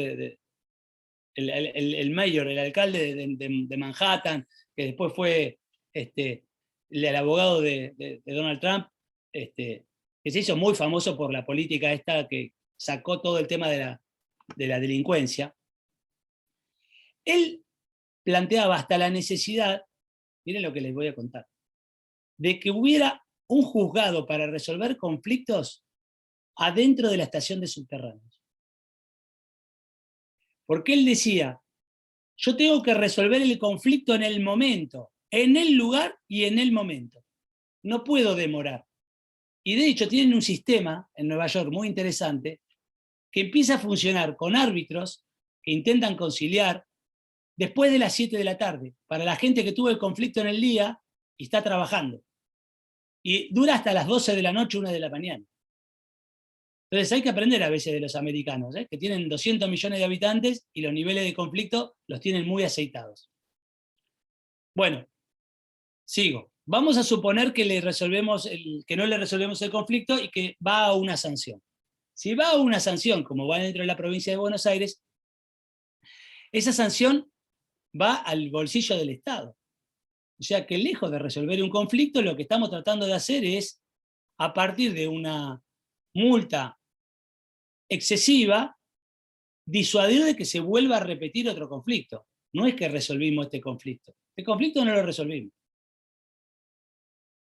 el mayor, el alcalde de Manhattan, que después fue el abogado de Donald Trump, que se hizo muy famoso por la política esta que sacó todo el tema de la delincuencia. Él planteaba hasta la necesidad, miren lo que les voy a contar, de que hubiera un juzgado para resolver conflictos adentro de la estación de subterráneos. Porque él decía, yo tengo que resolver el conflicto en el momento, en el lugar y en el momento. No puedo demorar. Y de hecho tienen un sistema en Nueva York muy interesante que empieza a funcionar con árbitros que intentan conciliar después de las 7 de la tarde, para la gente que tuvo el conflicto en el día y está trabajando. Y dura hasta las 12 de la noche, 1 de la mañana. Entonces hay que aprender a veces de los americanos, que tienen 200 millones de habitantes y los niveles de conflicto los tienen muy aceitados. Bueno, sigo. Vamos a suponer que no le resolvemos el conflicto y que va a una sanción. Si va a una sanción, como va dentro de la provincia de Buenos Aires, esa sanción va al bolsillo del Estado. O sea que lejos de resolver un conflicto, lo que estamos tratando de hacer es, a partir de una multa excesiva, disuadir de que se vuelva a repetir otro conflicto. No es que resolvimos este conflicto. Este conflicto no lo resolvimos.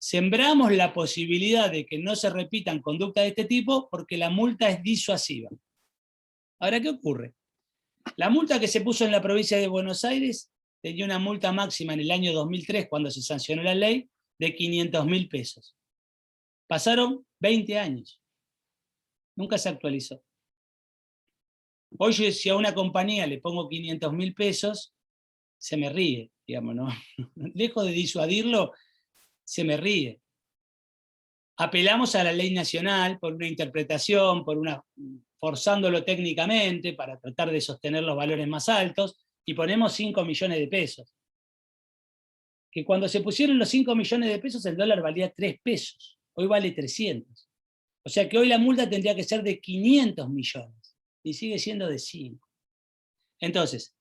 Sembramos la posibilidad de que no se repitan conductas de este tipo porque la multa es disuasiva. Ahora, ¿qué ocurre? La multa que se puso en la provincia de Buenos Aires tenía una multa máxima en el año 2003, cuando se sancionó la ley, de 500.000 pesos. Pasaron 20 años. Nunca se actualizó. Hoy si a una compañía le pongo 500.000 pesos, se me ríe, digamos, ¿no? Lejos de disuadirlo, se me ríe. Apelamos a la ley nacional por una interpretación, forzándolo técnicamente para tratar de sostener los valores más altos, y ponemos 5 millones de pesos. Que cuando se pusieron los 5 millones de pesos, el dólar valía 3 pesos. Hoy vale 300. O sea que hoy la multa tendría que ser de 500 millones. Y sigue siendo de 5. Entonces,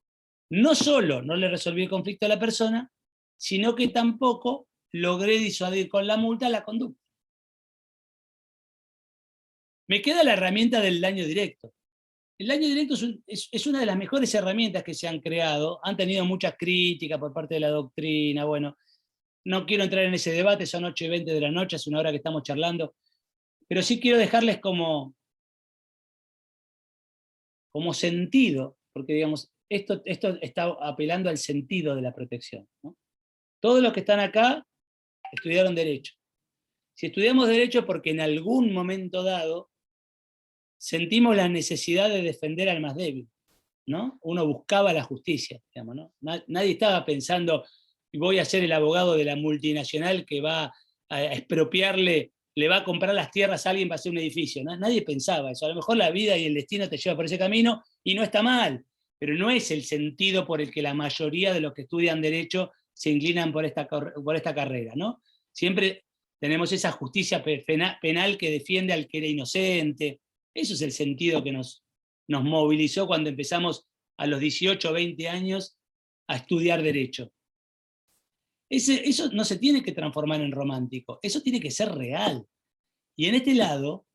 no solo no le resolví el conflicto a la persona, sino que tampoco logré disuadir con la multa la conducta. Me queda la herramienta del daño directo. El daño directo es una de las mejores herramientas que se han creado. Han tenido muchas críticas por parte de la doctrina. Bueno, no quiero entrar en ese debate, son 8:20 de la noche, es una hora que estamos charlando. Pero sí quiero dejarles como sentido, porque digamos, esto está apelando al sentido de la protección, ¿no? Todos los que están acá estudiaron Derecho. Si estudiamos Derecho porque en algún momento dado sentimos la necesidad de defender al más débil, ¿no? Uno buscaba la justicia, digamos, ¿no? Nadie estaba pensando, voy a ser el abogado de la multinacional que va a expropiarle, le va a comprar las tierras a alguien para hacer un edificio, ¿no? Nadie pensaba eso. A lo mejor la vida y el destino te lleva por ese camino y no está mal, pero no es el sentido por el que la mayoría de los que estudian Derecho se inclinan por esta carrera, ¿no? Siempre tenemos esa justicia penal que defiende al que era inocente. Eso es el sentido que nos movilizó cuando empezamos a los 18 o 20 años a estudiar Derecho. Eso no se tiene que transformar en romántico, eso tiene que ser real. Y en este lado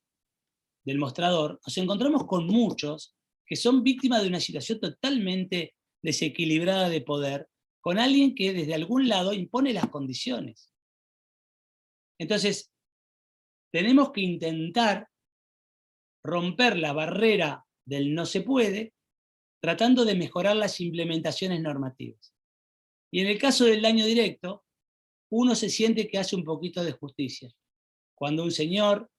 del mostrador nos encontramos con muchos que son víctimas de una situación totalmente desequilibrada de poder, con alguien que desde algún lado impone las condiciones. Entonces, tenemos que intentar romper la barrera del no se puede, tratando de mejorar las implementaciones normativas. Y en el caso del daño directo, uno se siente que hace un poquito de justicia. Cuando un señor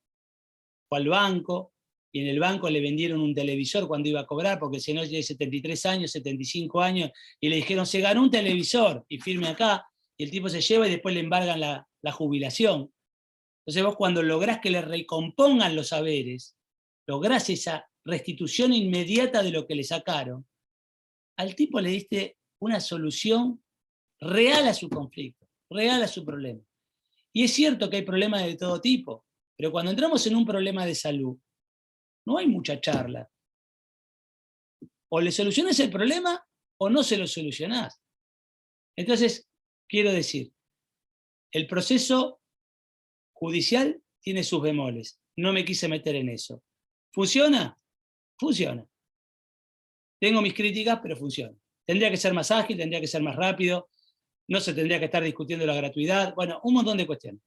fue al banco, y en el banco le vendieron un televisor cuando iba a cobrar, porque el señor tiene 73 años, 75 años, y le dijeron, se ganó un televisor, y firme acá, y el tipo se lleva y después le embargan la jubilación. Entonces vos cuando lográs que le recompongan los haberes, lográs esa restitución inmediata de lo que le sacaron, al tipo le diste una solución real a su conflicto, real a su problema. Y es cierto que hay problemas de todo tipo, pero cuando entramos en un problema de salud, no hay mucha charla. O le solucionás el problema o no se lo solucionás. Entonces, quiero decir, el proceso judicial tiene sus bemoles. No me quise meter en eso. ¿Funciona? Funciona. Tengo mis críticas, pero funciona. Tendría que ser más ágil, tendría que ser más rápido, no se tendría que estar discutiendo la gratuidad, bueno, un montón de cuestiones.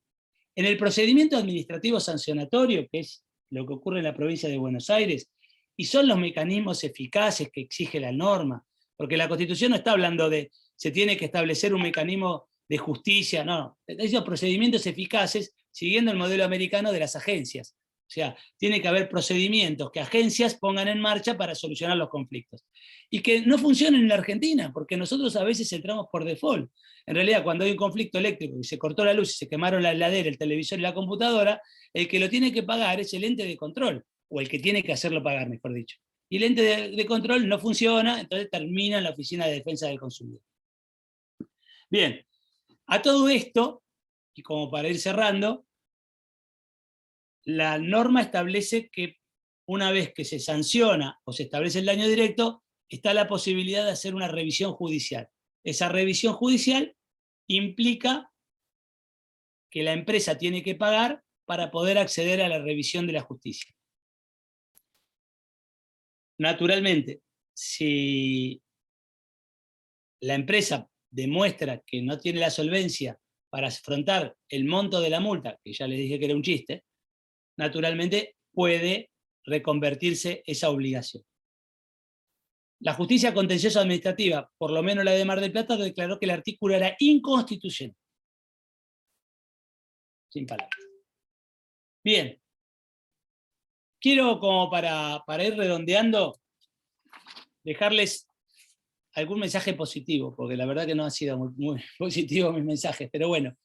En el procedimiento administrativo sancionatorio, que es lo que ocurre en la provincia de Buenos Aires, y son los mecanismos eficaces que exige la norma, porque la Constitución no está hablando de se tiene que establecer un mecanismo de justicia, no, esos procedimientos eficaces siguiendo el modelo americano de las agencias. O sea, tiene que haber procedimientos que agencias pongan en marcha para solucionar los conflictos. Y que no funcionen en la Argentina, porque nosotros a veces entramos por default. En realidad, cuando hay un conflicto eléctrico y se cortó la luz y se quemaron la heladera, el televisor y la computadora, el que lo tiene que pagar es el ente de control, o el que tiene que hacerlo pagar, mejor dicho. Y el ente de control no funciona, entonces termina en la Oficina de Defensa del Consumidor. Bien, a todo esto, y como para ir cerrando, la norma establece que una vez que se sanciona o se establece el daño directo, está la posibilidad de hacer una revisión judicial. Esa revisión judicial implica que la empresa tiene que pagar para poder acceder a la revisión de la justicia. Naturalmente, si la empresa demuestra que no tiene la solvencia para afrontar el monto de la multa, que ya les dije que era un chiste, naturalmente puede reconvertirse esa obligación. La justicia contenciosa administrativa, por lo menos la de Mar del Plata, declaró que el artículo era inconstitucional. Sin palabras. Bien. Quiero, como para ir redondeando, dejarles algún mensaje positivo, porque la verdad que no han sido muy positivos mis mensajes, pero bueno.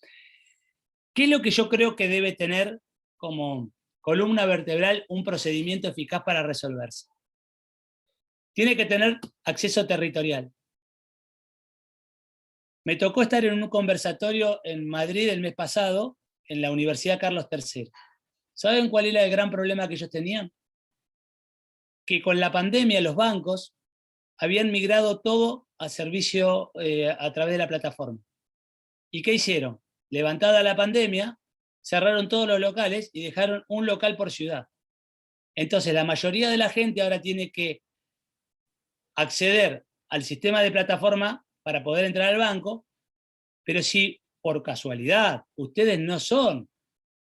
¿Qué es lo que yo creo que debe tener como columna vertebral un procedimiento eficaz para resolverse? Tiene que tener acceso territorial. Me tocó estar en un conversatorio en Madrid el mes pasado, en la Universidad Carlos III. ¿Saben cuál era el gran problema que ellos tenían? Que con la pandemia los bancos habían migrado todo a servicio a través de la plataforma. ¿Y qué hicieron? Levantada la pandemia, cerraron todos los locales y dejaron un local por ciudad. Entonces la mayoría de la gente ahora tiene que acceder al sistema de plataforma para poder entrar al banco, pero si por casualidad ustedes no son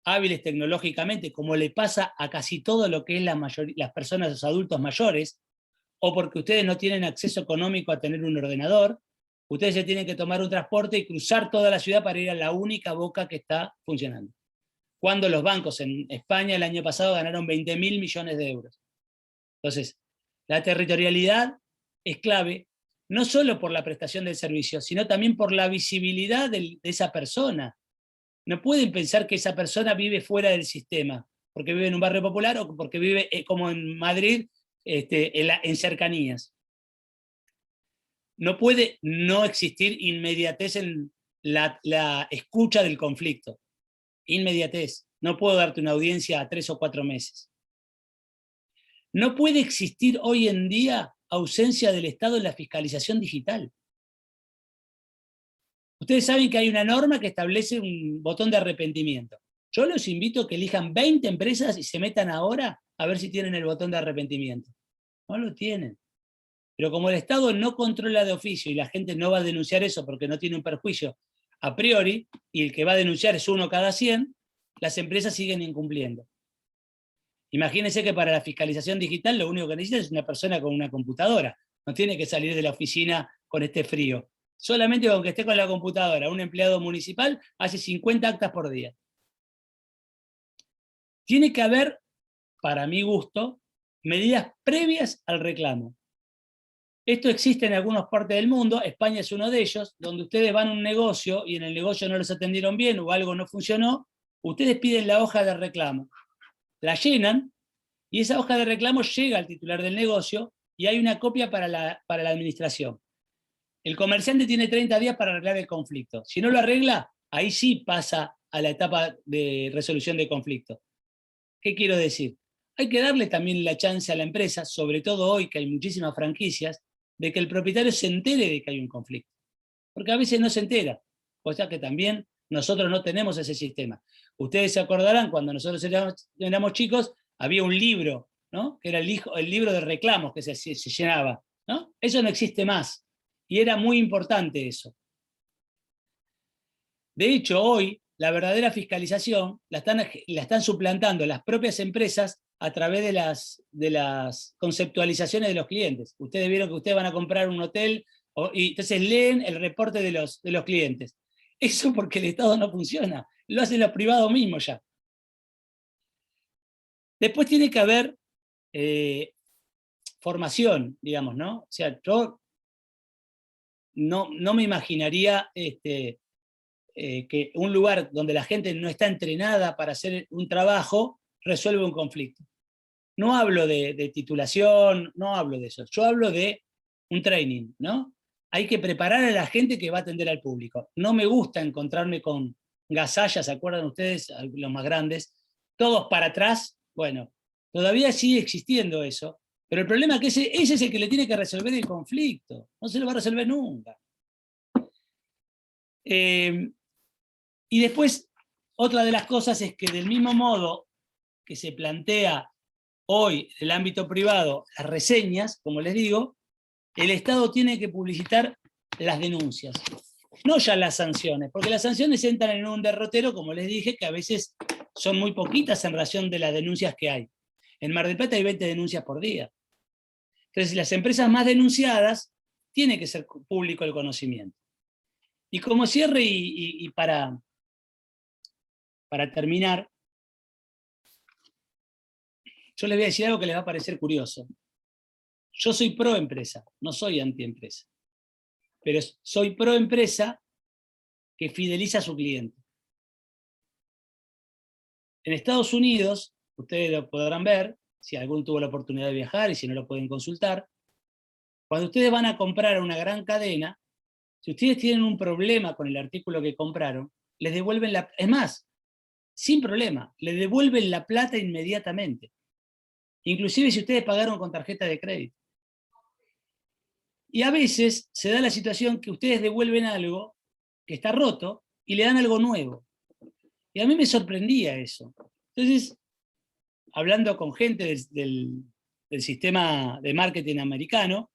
hábiles tecnológicamente, como le pasa a casi todo lo que es las personas, los adultos mayores, o porque ustedes no tienen acceso económico a tener un ordenador, ustedes se tienen que tomar un transporte y cruzar toda la ciudad para ir a la única boca que está funcionando. Cuando los bancos en España el año pasado ganaron 20.000 millones de euros. Entonces, la territorialidad es clave, no solo por la prestación del servicio, sino también por la visibilidad de esa persona. No pueden pensar que esa persona vive fuera del sistema, porque vive en un barrio popular o porque vive, como en Madrid, en cercanías. No puede no existir inmediatez en la escucha del conflicto. Inmediatez. No puedo darte una audiencia a 3 o 4 meses. No puede existir hoy en día ausencia del Estado en la fiscalización digital. Ustedes saben que hay una norma que establece un botón de arrepentimiento. Yo los invito a que elijan 20 empresas y se metan ahora a ver si tienen el botón de arrepentimiento. No lo tienen. Pero como el Estado no controla de oficio y la gente no va a denunciar eso porque no tiene un perjuicio a priori, y el que va a denunciar es 1 cada 100, las empresas siguen incumpliendo. Imagínense que para la fiscalización digital lo único que necesita es una persona con una computadora. No tiene que salir de la oficina con este frío. Solamente con que esté con la computadora, un empleado municipal hace 50 actas por día. Tiene que haber, para mi gusto, medidas previas al reclamo. Esto existe en algunas partes del mundo, España es uno de ellos, donde ustedes van a un negocio y en el negocio no los atendieron bien o algo no funcionó, ustedes piden la hoja de reclamo, la llenan y esa hoja de reclamo llega al titular del negocio y hay una copia para la administración. El comerciante tiene 30 días para arreglar el conflicto. Si no lo arregla, ahí sí pasa a la etapa de resolución de conflicto. ¿Qué quiero decir? Hay que darle también la chance a la empresa, sobre todo hoy que hay muchísimas franquicias, de que el propietario se entere de que hay un conflicto. Porque a veces no se entera. O sea que también nosotros no tenemos ese sistema. Ustedes se acordarán, cuando nosotros éramos chicos, había un libro, ¿no? Que era el libro de reclamos que se llenaba, ¿no? Eso no existe más. Y era muy importante eso. De hecho, hoy, la verdadera fiscalización la están suplantando las propias empresas a través de las conceptualizaciones de los clientes. Ustedes vieron que ustedes van a comprar un hotel y entonces leen el reporte de los clientes. Eso porque el Estado no funciona, lo hacen los privados mismos ya. Después tiene que haber formación, digamos, ¿no? O sea, yo no me imaginaría que un lugar donde la gente no está entrenada para hacer un trabajo resuelve un conflicto. No hablo de titulación, no hablo de eso. Yo hablo de un training, ¿no? Hay que preparar a la gente que va a atender al público. No me gusta encontrarme con gasallas, ¿se acuerdan ustedes? Los más grandes, todos para atrás. Bueno, todavía sigue existiendo eso, pero el problema es que ese es el que le tiene que resolver el conflicto. No se lo va a resolver nunca. Y después, otra de las cosas es que del mismo modo que se plantea hoy en el ámbito privado las reseñas, como les digo, el Estado tiene que publicitar las denuncias, no ya las sanciones, porque las sanciones entran en un derrotero, como les dije, que a veces son muy poquitas en relación de las denuncias que hay. En Mar del Plata hay 20 denuncias por día. Entonces, las empresas más denunciadas tiene que ser público el conocimiento. Y como cierre y para terminar, yo les voy a decir algo que les va a parecer curioso. Yo soy pro empresa, no soy anti empresa. Pero soy pro empresa que fideliza a su cliente. En Estados Unidos, ustedes lo podrán ver, si alguno tuvo la oportunidad de viajar y si no lo pueden consultar, cuando ustedes van a comprar a una gran cadena, si ustedes tienen un problema con el artículo que compraron, les devuelven es más, sin problema, les devuelven la plata inmediatamente. Inclusive si ustedes pagaron con tarjeta de crédito. Y a veces se da la situación que ustedes devuelven algo que está roto y le dan algo nuevo. Y a mí me sorprendía eso. Entonces, hablando con gente del sistema de marketing americano,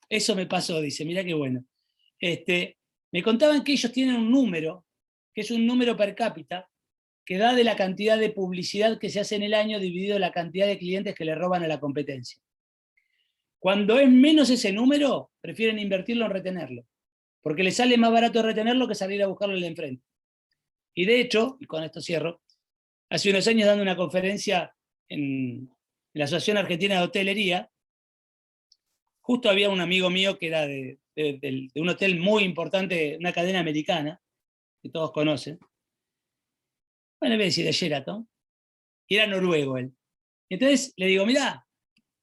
eso me pasó, dice, mirá qué bueno. Me contaban que ellos tienen un número, que es un número per cápita, que da de la cantidad de publicidad que se hace en el año dividido la cantidad de clientes que le roban a la competencia. Cuando es menos ese número, prefieren invertirlo en retenerlo, porque les sale más barato retenerlo que salir a buscarlo en el enfrente. Y de hecho, y con esto cierro, hace unos años dando una conferencia en la Asociación Argentina de Hotelería, justo había un amigo mío que era de un hotel muy importante, una cadena americana, que todos conocen. Bueno, le voy a decir de Sheraton, y era noruego él. Entonces le digo, mirá,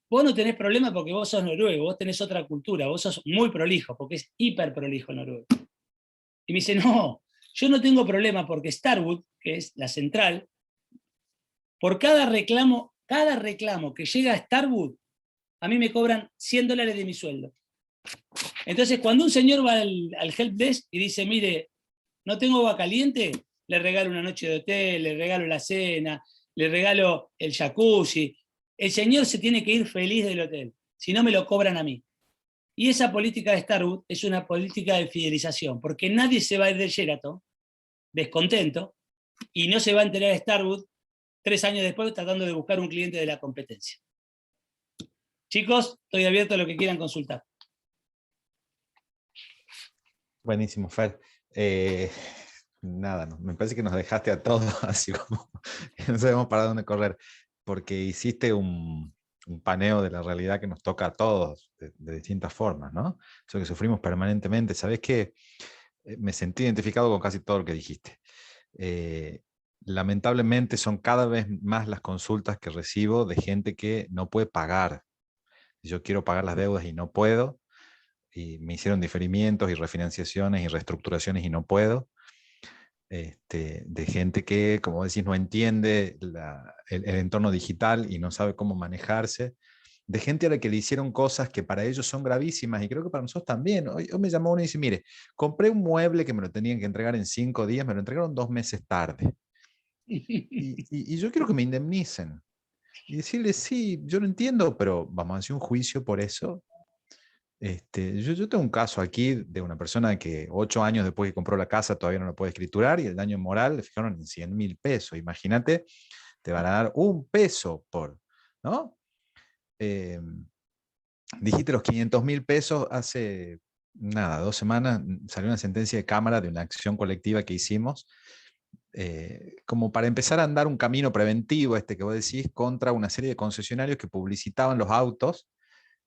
vos no tenés problema porque vos sos noruego, vos tenés otra cultura, vos sos muy prolijo, porque es hiper prolijo el noruego. Y me dice, no, yo no tengo problema porque Starwood, que es la central, por cada reclamo que llega a Starwood, a mí me cobran $100 de mi sueldo. Entonces, cuando un señor va al help desk y dice, mire, no tengo agua caliente, le regalo una noche de hotel, le regalo la cena, le regalo el jacuzzi. El señor se tiene que ir feliz del hotel, si no me lo cobran a mí. Y esa política de Starwood es una política de fidelización, porque nadie se va a ir de Sheraton descontento y no se va a enterar de Starwood 3 años después tratando de buscar un cliente de la competencia. Chicos, estoy abierto a lo que quieran consultar. Buenísimo, Fer. Nada, me parece que nos dejaste a todos así como que no sabemos para dónde correr, porque hiciste un paneo de la realidad que nos toca a todos de distintas formas, ¿no? Eso que sufrimos permanentemente. ¿Sabés qué? Me sentí identificado con casi todo lo que dijiste. Lamentablemente son cada vez más las consultas que recibo de gente que no puede pagar. Yo quiero pagar las deudas y no puedo, y me hicieron diferimientos y refinanciaciones y reestructuraciones y no puedo. De gente que, como decís, no entiende el entorno digital y no sabe cómo manejarse. De gente a la que le hicieron cosas que para ellos son gravísimas y creo que para nosotros también. Hoy me llamó uno y dice, mire, compré un mueble que me lo tenían que entregar en 5 días, me lo entregaron 2 meses tarde. Y yo quiero que me indemnicen. Y decirle, sí, yo lo entiendo, pero vamos a hacer un juicio por eso. Yo tengo un caso aquí de una persona que 8 años después que compró la casa todavía no la puede escriturar y el daño moral le fijaron en 100.000 pesos. Imagínate, te van a dar $1 por, ¿no? Dijiste los 500.000 pesos, hace nada, 2 semanas salió una sentencia de Cámara de una acción colectiva que hicimos, como para empezar a andar un camino preventivo, que vos decís, contra una serie de concesionarios que publicitaban los autos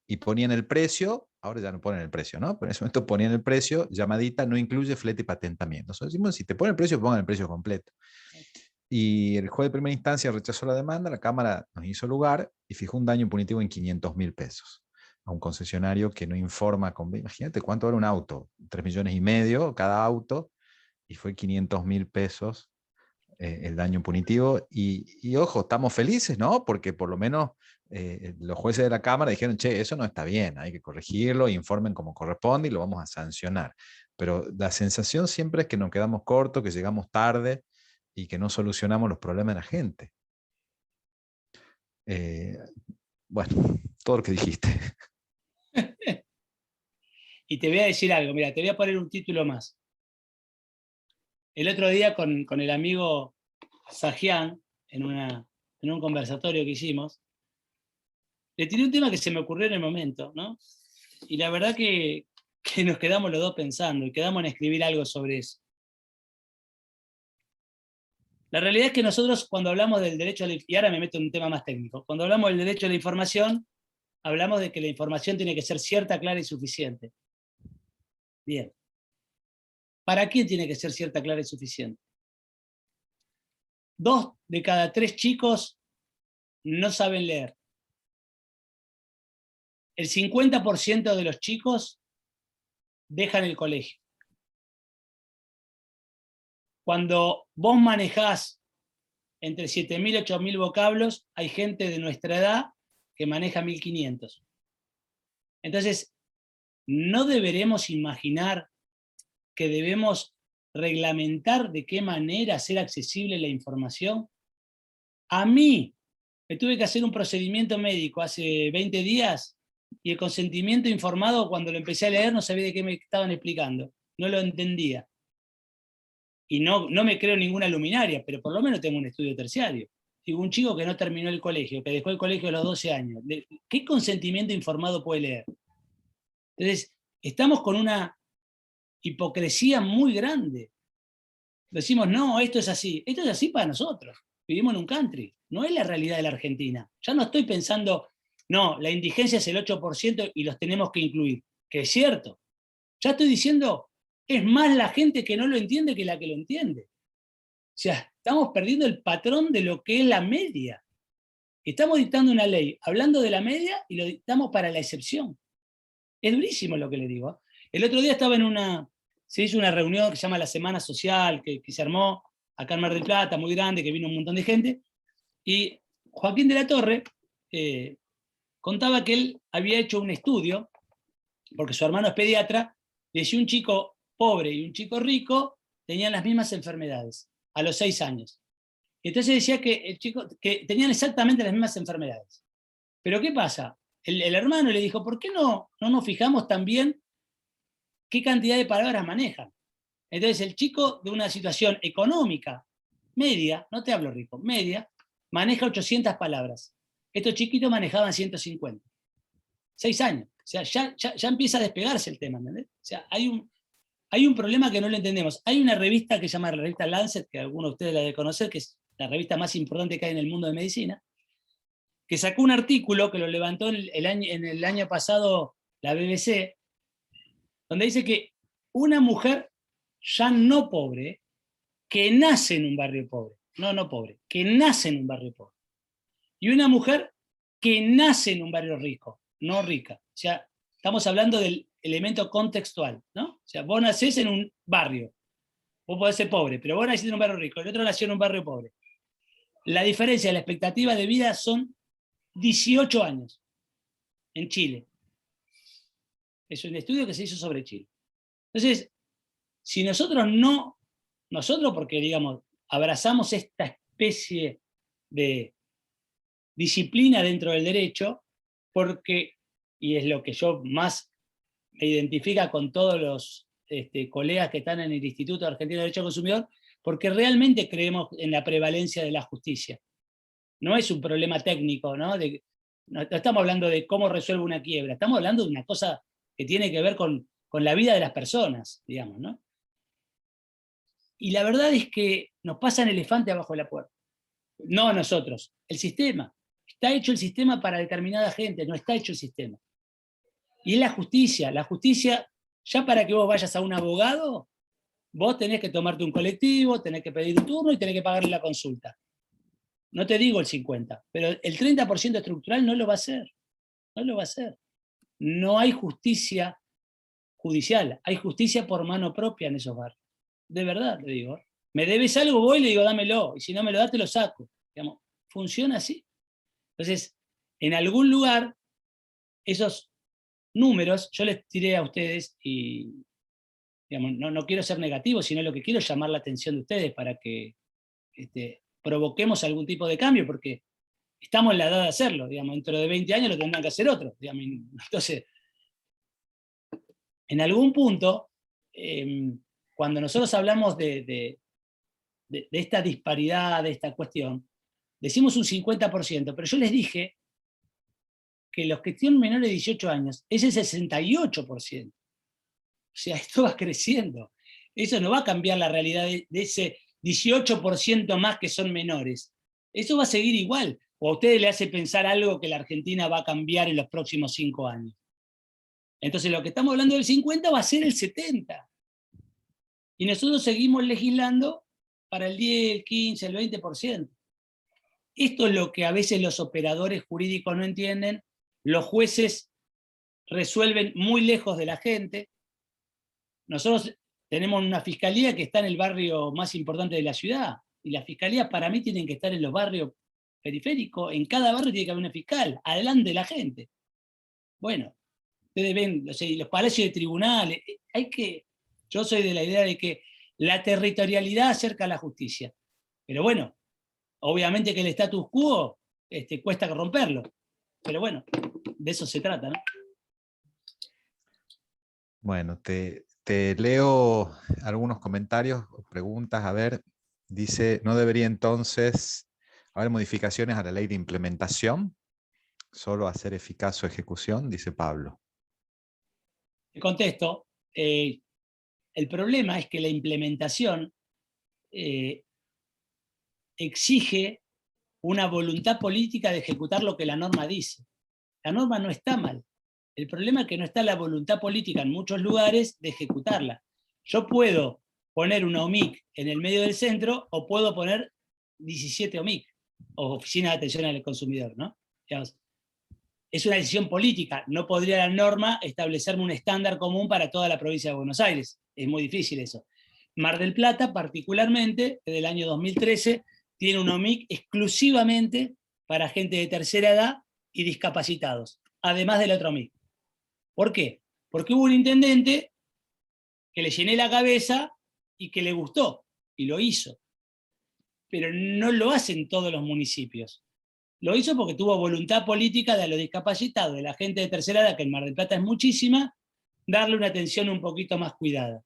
y ponían el precio, ahora ya no ponen el precio, ¿no? Pero en ese momento ponían el precio, llamadita, no incluye flete y patentamiento. Nosotros decimos, si te ponen el precio, pongan el precio completo. Y el juez de primera instancia rechazó la demanda, la Cámara nos hizo lugar y fijó un daño punitivo en 500.000 pesos a un concesionario que no informa. Imagínate cuánto vale un auto, 3,5 millones cada auto, y fue 500.000 pesos el daño punitivo. Y ojo, estamos felices, ¿no? Porque por lo menos los jueces de la Cámara dijeron, che, eso no está bien, hay que corregirlo, informen como corresponde y lo vamos a sancionar. Pero la sensación siempre es que nos quedamos cortos, que llegamos tarde y que no solucionamos los problemas de la gente. Bueno, todo lo que dijiste. Y te voy a decir algo, mira, te voy a poner un título más. El otro día con el amigo Sajian, en un conversatorio que hicimos, le tiré un tema que se me ocurrió en el momento, ¿no? Y la verdad que nos quedamos los dos pensando y quedamos en escribir algo sobre eso. La realidad es que nosotros cuando hablamos del derecho a la información, y ahora me meto en un tema más técnico, cuando hablamos del derecho a la información, hablamos de que la información tiene que ser cierta, clara y suficiente. Bien. ¿Para quién tiene que ser cierta, clara y suficiente? 2 de cada 3 chicos no saben leer. El 50% de los chicos dejan el colegio. Cuando vos manejás entre 7.000 y 8.000 vocablos, hay gente de nuestra edad que maneja 1.500. Entonces, no deberemos imaginar que debemos reglamentar de qué manera hacer accesible la información. A mí me tuve que hacer un procedimiento médico hace 20 días y el consentimiento informado, cuando lo empecé a leer, no sabía de qué me estaban explicando, no lo entendía. Y no me creo ninguna luminaria, pero por lo menos tengo un estudio terciario. Digo, un chico que no terminó el colegio, que dejó el colegio a los 12 años, ¿qué consentimiento informado puede leer? Entonces, estamos con una hipocresía muy grande. Decimos, no, esto es así. Esto es así para nosotros. Vivimos en un country. No es la realidad de la Argentina. Ya no estoy pensando, no, la indigencia es el 8% y los tenemos que incluir. Que es cierto. Ya estoy diciendo, es más la gente que no lo entiende que la que lo entiende. O sea, estamos perdiendo el patrón de lo que es la media. Estamos dictando una ley hablando de la media y lo dictamos para la excepción. Es durísimo lo que le digo. El otro día estaba se hizo una reunión que se llama la Semana Social, que se armó acá en Mar del Plata, muy grande, que vino un montón de gente, y Joaquín de la Torre contaba que él había hecho un estudio, porque su hermano es pediatra, de si un chico pobre y un chico rico tenían las mismas enfermedades a los 6 años. Entonces decía que tenían exactamente las mismas enfermedades. Pero ¿qué pasa? El hermano le dijo, ¿por qué no nos fijamos también qué cantidad de palabras manejan? Entonces el chico de una situación económica media, no te hablo rico, media, maneja 800 palabras. Estos chiquitos manejaban 150. 6 años. O sea, ya empieza a despegarse el tema, ¿entendés? O sea, hay un problema que no lo entendemos. Hay una revista que se llama la revista Lancet, que algunos de ustedes la deben conocer, que es la revista más importante que hay en el mundo de medicina, que sacó un artículo que lo levantó en el año pasado la BBC, donde dice que una mujer ya no pobre, que nace en un barrio pobre, no pobre, que nace en un barrio pobre, y una mujer que nace en un barrio rico, no rica. O sea, estamos hablando del elemento contextual, ¿no? O sea, vos nacés en un barrio, vos podés ser pobre, pero vos naciste en un barrio rico, el otro nació en un barrio pobre. La diferencia de la expectativa de vida son 18 años en Chile. Es un estudio que se hizo sobre Chile. Entonces, si nosotros porque digamos, abrazamos esta especie de disciplina dentro del derecho, porque, y es lo que yo más me identifica con todos los colegas que están en el Instituto Argentino de Derecho al Consumidor, porque realmente creemos en la prevalencia de la justicia. No es un problema técnico, ¿no? No estamos hablando de cómo resuelve una quiebra, estamos hablando de una cosa que tiene que ver con la vida de las personas, digamos, ¿no? Y la verdad es que nos pasan elefante abajo de la puerta. No nosotros, el sistema. Está hecho el sistema para determinada gente, no está hecho el sistema. Y es la justicia. La justicia, ya para que vos vayas a un abogado, vos tenés que tomarte un colectivo, tenés que pedir un turno y tenés que pagarle la consulta. No te digo el 50%, pero el 30% estructural no lo va a hacer. No lo va a hacer. No hay justicia judicial, hay justicia por mano propia en esos barrios. De verdad, le digo. Me debes algo, voy y le digo, dámelo. Y si no me lo das, te lo saco. Digamos, funciona así. Entonces, en algún lugar, esos números, yo les tiré a ustedes y, digamos, no quiero ser negativo, sino lo que quiero es llamar la atención de ustedes para que provoquemos algún tipo de cambio, porque estamos en la edad de hacerlo. Digamos, dentro de 20 años lo tendrán que hacer otros. Digamos. Entonces, en algún punto, cuando nosotros hablamos de esta disparidad, de esta cuestión, decimos un 50%, pero yo les dije que los que tienen menores de 18 años es el 68%. O sea, esto va creciendo. Eso no va a cambiar la realidad de ese 18% más que son menores. Eso va a seguir igual. ¿O a ustedes le hace pensar algo que la Argentina va a cambiar en los próximos 5 años? Entonces lo que estamos hablando del 50 va a ser el 70. Y nosotros seguimos legislando para el 10, el 15, el 20%. Esto es lo que a veces los operadores jurídicos no entienden. Los jueces resuelven muy lejos de la gente. Nosotros tenemos una fiscalía que está en el barrio más importante de la ciudad. Y las fiscalías para mí tienen que estar en los barrios periféricos. En cada barrio tiene que haber una fiscal, adelante de la gente. Bueno, ustedes ven, los palacios de tribunales. Yo soy de la idea de que la territorialidad acerca a la justicia. Pero bueno, obviamente que el status quo cuesta romperlo. Pero bueno, de eso se trata, ¿no? Bueno, te leo algunos comentarios o preguntas. A ver, dice, ¿no debería entonces haber modificaciones a la ley de implementación? Solo hacer eficaz su ejecución, dice Pablo. Te contesto. El problema es que la implementación exige una voluntad política de ejecutar lo que la norma dice. La norma no está mal. El problema es que no está la voluntad política en muchos lugares de ejecutarla. Yo puedo poner una OMIC en el medio del centro o puedo poner 17 OMIC, o Oficinas de Atención al Consumidor, ¿no? Digamos, es una decisión política. No podría la norma establecerme un estándar común para toda la provincia de Buenos Aires. Es muy difícil eso. Mar del Plata, particularmente, desde el año 2013, tiene un OMIC exclusivamente para gente de tercera edad y discapacitados, además del otro OMIC. ¿Por qué? Porque hubo un intendente que le llené la cabeza y que le gustó, y lo hizo. Pero no lo hacen todos los municipios. Lo hizo porque tuvo voluntad política de los discapacitados, de la gente de tercera edad, que en Mar del Plata es muchísima, darle una atención un poquito más cuidada.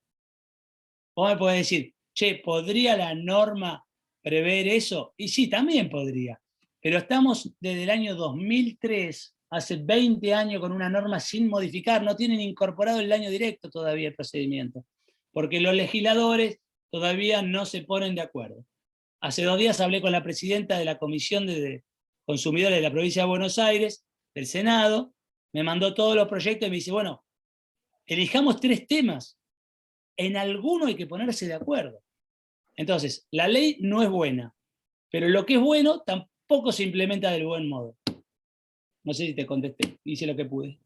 Vos me podés decir, che, ¿podría la norma prever eso? Y sí, también podría. Pero estamos desde el año 2003, hace 20 años, con una norma sin modificar, no tienen incorporado el daño directo todavía el procedimiento, porque los legisladores todavía no se ponen de acuerdo. Hace 2 días hablé con la presidenta de la Comisión de Consumidores de la provincia de Buenos Aires, del Senado, me mandó todos los proyectos y me dice, bueno, elijamos 3 temas, en alguno hay que ponerse de acuerdo. Entonces, la ley no es buena, pero lo que es bueno tampoco se implementa del buen modo. No sé si te contesté, hice lo que pude.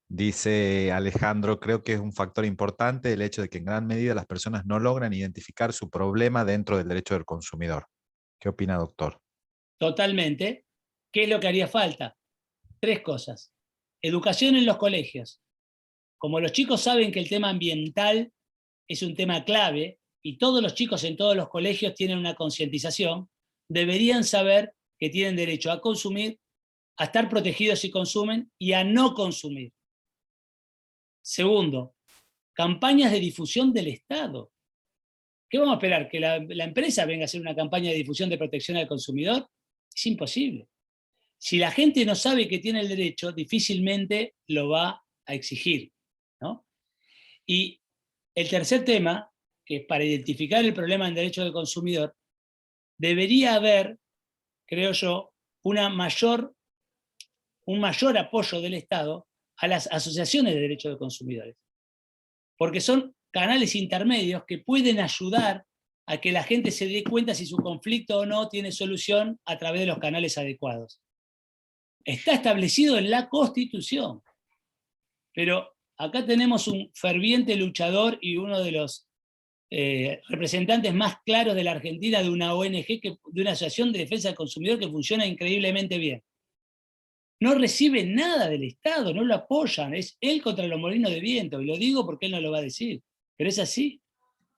Dice Alejandro, creo que es un factor importante el hecho de que en gran medida las personas no logran identificar su problema dentro del derecho del consumidor. ¿Qué opina, doctor? Totalmente. ¿Qué es lo que haría falta? 3 cosas. Educación en los colegios. Como los chicos saben que el tema ambiental es un tema clave, y todos los chicos en todos los colegios tienen una concientización, deberían saber que tienen derecho a consumir, a estar protegidos si consumen y a no consumir. Segundo, campañas de difusión del Estado. ¿Qué vamos a esperar? ¿Que la empresa venga a hacer una campaña de difusión de protección al consumidor? Es imposible. Si la gente no sabe que tiene el derecho, difícilmente lo va a exigir, ¿no? Y el tercer tema, que es para identificar el problema en derecho del consumidor, debería haber, creo yo, un mayor apoyo del Estado a las asociaciones de derechos de consumidores. Porque son canales intermedios que pueden ayudar a que la gente se dé cuenta si su conflicto o no tiene solución a través de los canales adecuados. Está establecido en la Constitución, pero acá tenemos un ferviente luchador y uno de los representantes más claros de la Argentina de una ONG, de una asociación de defensa del consumidor que funciona increíblemente bien. No recibe nada del Estado, no lo apoyan, es él contra los molinos de viento, y lo digo porque él no lo va a decir, pero es así.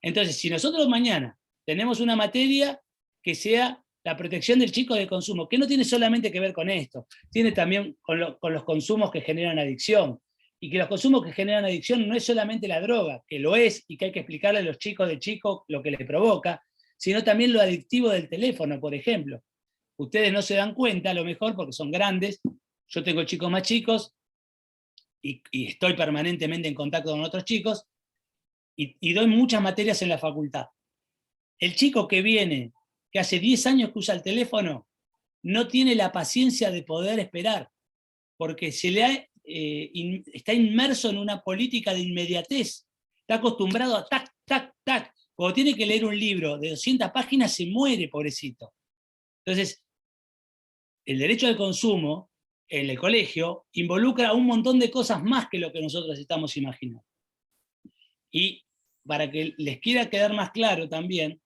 Entonces, si nosotros mañana tenemos una materia que sea la protección del chico de consumo, que no tiene solamente que ver con esto, tiene también con los consumos que generan adicción, y que los consumos que generan adicción no es solamente la droga, que lo es, y que hay que explicarle a los chicos de chico lo que les provoca, sino también lo adictivo del teléfono, por ejemplo. Ustedes no se dan cuenta, a lo mejor, porque son grandes. Yo tengo chicos más chicos y estoy permanentemente en contacto con otros chicos y doy muchas materias en la facultad. El chico que viene, que hace 10 años que usa el teléfono, no tiene la paciencia de poder esperar, porque está inmerso en una política de inmediatez. Está acostumbrado a tac, tac, tac. Cuando tiene que leer un libro de 200 páginas se muere, pobrecito. Entonces, el derecho al consumo en el colegio involucra un montón de cosas más que lo que nosotros estamos imaginando. Y para que les quiera quedar más claro también,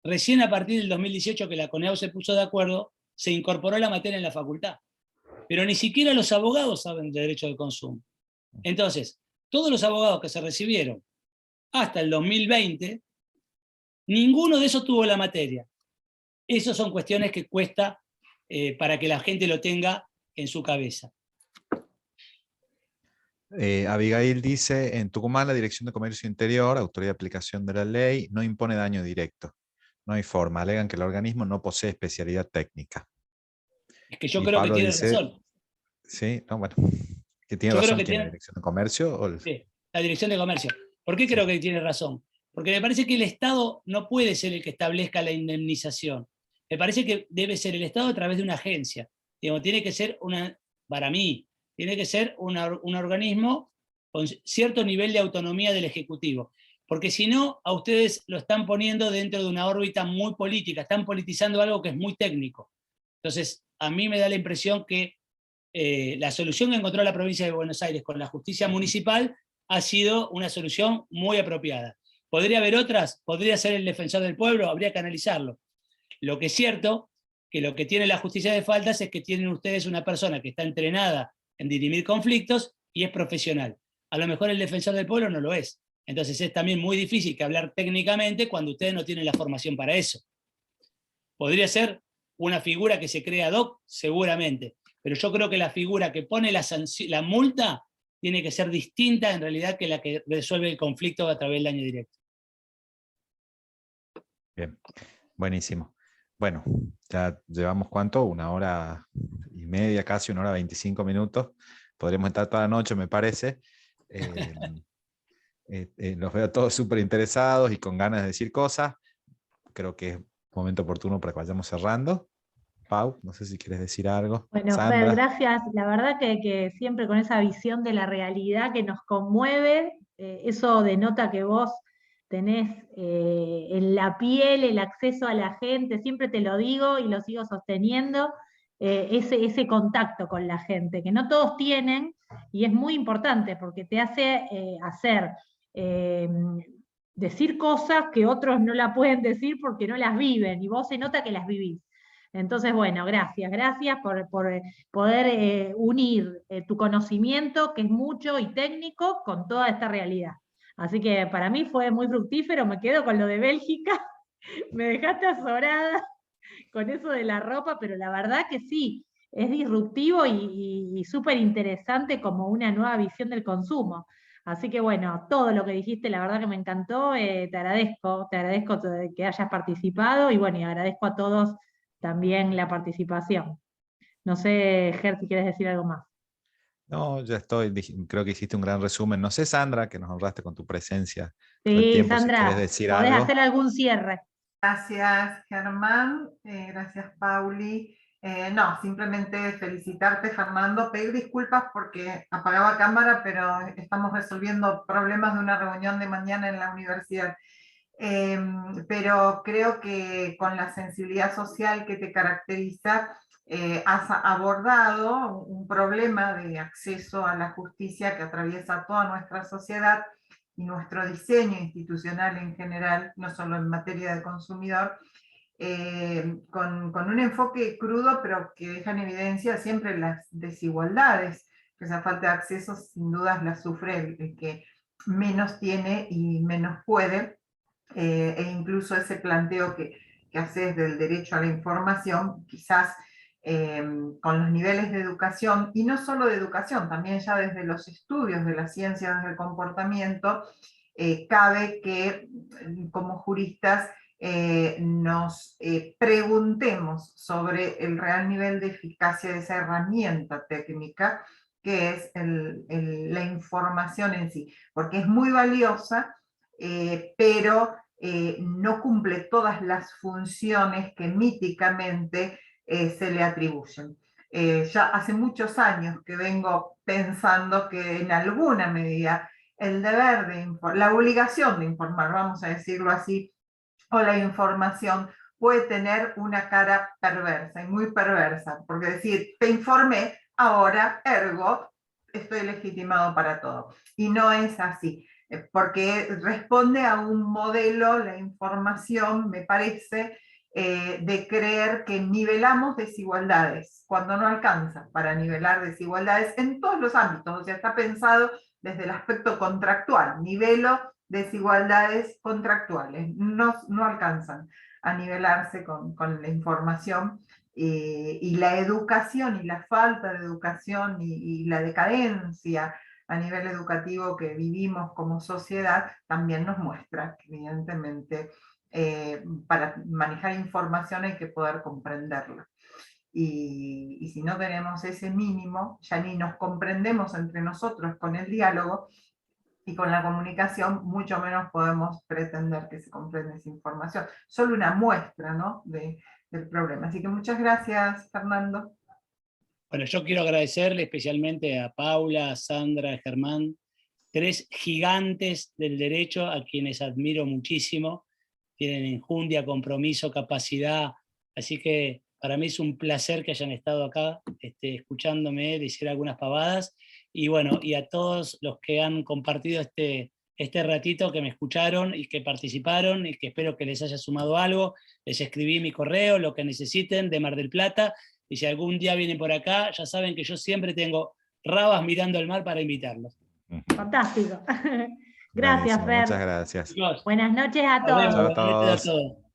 recién a partir del 2018 que la CONEAU se puso de acuerdo, se incorporó la materia en la facultad. Pero ni siquiera los abogados saben de derecho del consumo. Entonces, todos los abogados que se recibieron hasta el 2020, ninguno de esos tuvo la materia. Esas son cuestiones que cuesta para que la gente lo tenga en su cabeza. Abigail dice, en Tucumán la Dirección de Comercio Interior, autoridad de aplicación de la ley, no impone daño directo. No hay forma, alegan que el organismo no posee especialidad técnica. Es que yo creo que tiene razón. Sí, no, bueno. ¿Que tiene razón quién? ¿La Dirección de Comercio? Sí, la Dirección de Comercio. ¿Por qué creo que tiene razón? Porque me parece que el Estado no puede ser el que establezca la indemnización. Me parece que debe ser el Estado a través de una agencia. Digamos, tiene que ser para mí, tiene que ser un organismo con cierto nivel de autonomía del Ejecutivo. Porque si no, a ustedes lo están poniendo dentro de una órbita muy política, están politizando algo que es muy técnico. Entonces, a mí me da la impresión que la solución que encontró la provincia de Buenos Aires con la justicia municipal ha sido una solución muy apropiada. ¿Podría haber otras? ¿Podría ser el defensor del pueblo? Habría que analizarlo. Lo que es cierto, que lo que tiene la justicia de faltas es que tienen ustedes una persona que está entrenada en dirimir conflictos y es profesional. A lo mejor el defensor del pueblo no lo es. Entonces es también muy difícil que hablar técnicamente cuando ustedes no tienen la formación para eso. ¿Podría ser una figura que se crea ad hoc? Seguramente. Pero yo creo que la figura que pone la multa tiene que ser distinta en realidad que la que resuelve el conflicto a través del daño directo. Bien. Buenísimo. Bueno, ya llevamos ¿cuánto? 1 hora y media, casi 1 hora 25 minutos. Podríamos estar toda la noche, me parece. Los veo todos súper interesados y con ganas de decir cosas. Creo que es momento oportuno para que vayamos cerrando. Pau, no sé si quieres decir algo. Bueno, Sandra. Fer, gracias. La verdad que siempre con esa visión de la realidad que nos conmueve, eso denota que vos tenés en la piel el acceso a la gente, siempre te lo digo y lo sigo sosteniendo, ese contacto con la gente, que no todos tienen, y es muy importante porque te hace eh, decir cosas que otros no la pueden decir porque no las viven, y vos se nota que las vivís. Entonces, bueno, gracias por poder unir tu conocimiento, que es mucho y técnico, con toda esta realidad. Así que para mí fue muy fructífero, me quedo con lo de Bélgica, me dejaste azorada con eso de la ropa, pero la verdad que sí, es disruptivo y súper interesante como una nueva visión del consumo. Así que bueno, todo lo que dijiste, la verdad que me encantó, te agradezco que hayas participado y bueno, y agradezco a todos también la participación. No sé, Ger, si quieres decir algo más. No, ya estoy. Creo que hiciste un gran resumen. No sé, Sandra, que nos honraste con tu presencia todo el Sí, tiempo, si querés Sandra, decir ¿podés algo. hacer algún cierre? Gracias, Germán. Gracias, Pauli. No, simplemente felicitarte, Fernando. Pedir disculpas porque apagaba cámara, pero estamos resolviendo problemas de una reunión de mañana en la universidad. Pero creo que con la sensibilidad social que te caracteriza, has abordado un problema de acceso a la justicia que atraviesa toda nuestra sociedad y nuestro diseño institucional en general, no solo en materia de consumidor, con un enfoque crudo, pero que deja en evidencia siempre las desigualdades, que esa falta de acceso sin dudas la sufre el que menos tiene y menos puede, e incluso ese planteo que haces del derecho a la información, quizás con los niveles de educación, y no solo de educación, también ya desde los estudios de las ciencias del comportamiento, cabe que como juristas nos preguntemos sobre el real nivel de eficacia de esa herramienta técnica que es la información en sí, porque es muy valiosa, pero no cumple todas las funciones que míticamente se le atribuyen. Ya hace muchos años que vengo pensando que en alguna medida el deber de informar, la obligación de informar, vamos a decirlo así, o la información puede tener una cara perversa y muy perversa, porque decir, te informé, ahora, ergo, estoy legitimado para todo. Y no es así, porque responde a un modelo, la información, me parece, de creer que nivelamos desigualdades, cuando no alcanza para nivelar desigualdades en todos los ámbitos, o sea, está pensado desde el aspecto contractual, nivelo desigualdades contractuales, no alcanzan a nivelarse con la información, y la educación y la falta de educación y la decadencia a nivel educativo que vivimos como sociedad también nos muestra que evidentemente para manejar información hay que poder comprenderla. Y si no tenemos ese mínimo, ya ni nos comprendemos entre nosotros con el diálogo y con la comunicación, mucho menos podemos pretender que se comprenda esa información. Solo una muestra, ¿no?, del problema. Así que muchas gracias, Fernando. Bueno, yo quiero agradecerle especialmente a Paula, a Sandra, a Germán, 3 gigantes del derecho a quienes admiro muchísimo. Tienen enjundia, compromiso, capacidad, así que para mí es un placer que hayan estado acá escuchándome decir algunas pavadas, y bueno, y a todos los que han compartido este ratito, que me escucharon y que participaron, y que espero que les haya sumado algo. Les escribí mi correo, lo que necesiten, de Mar del Plata, y si algún día vienen por acá, ya saben que yo siempre tengo rabas mirando el mar para invitarlos. Fantástico. Gracias, Fer. Muchas gracias. Buenas noches a Nos vemos, todos. Chao a todos.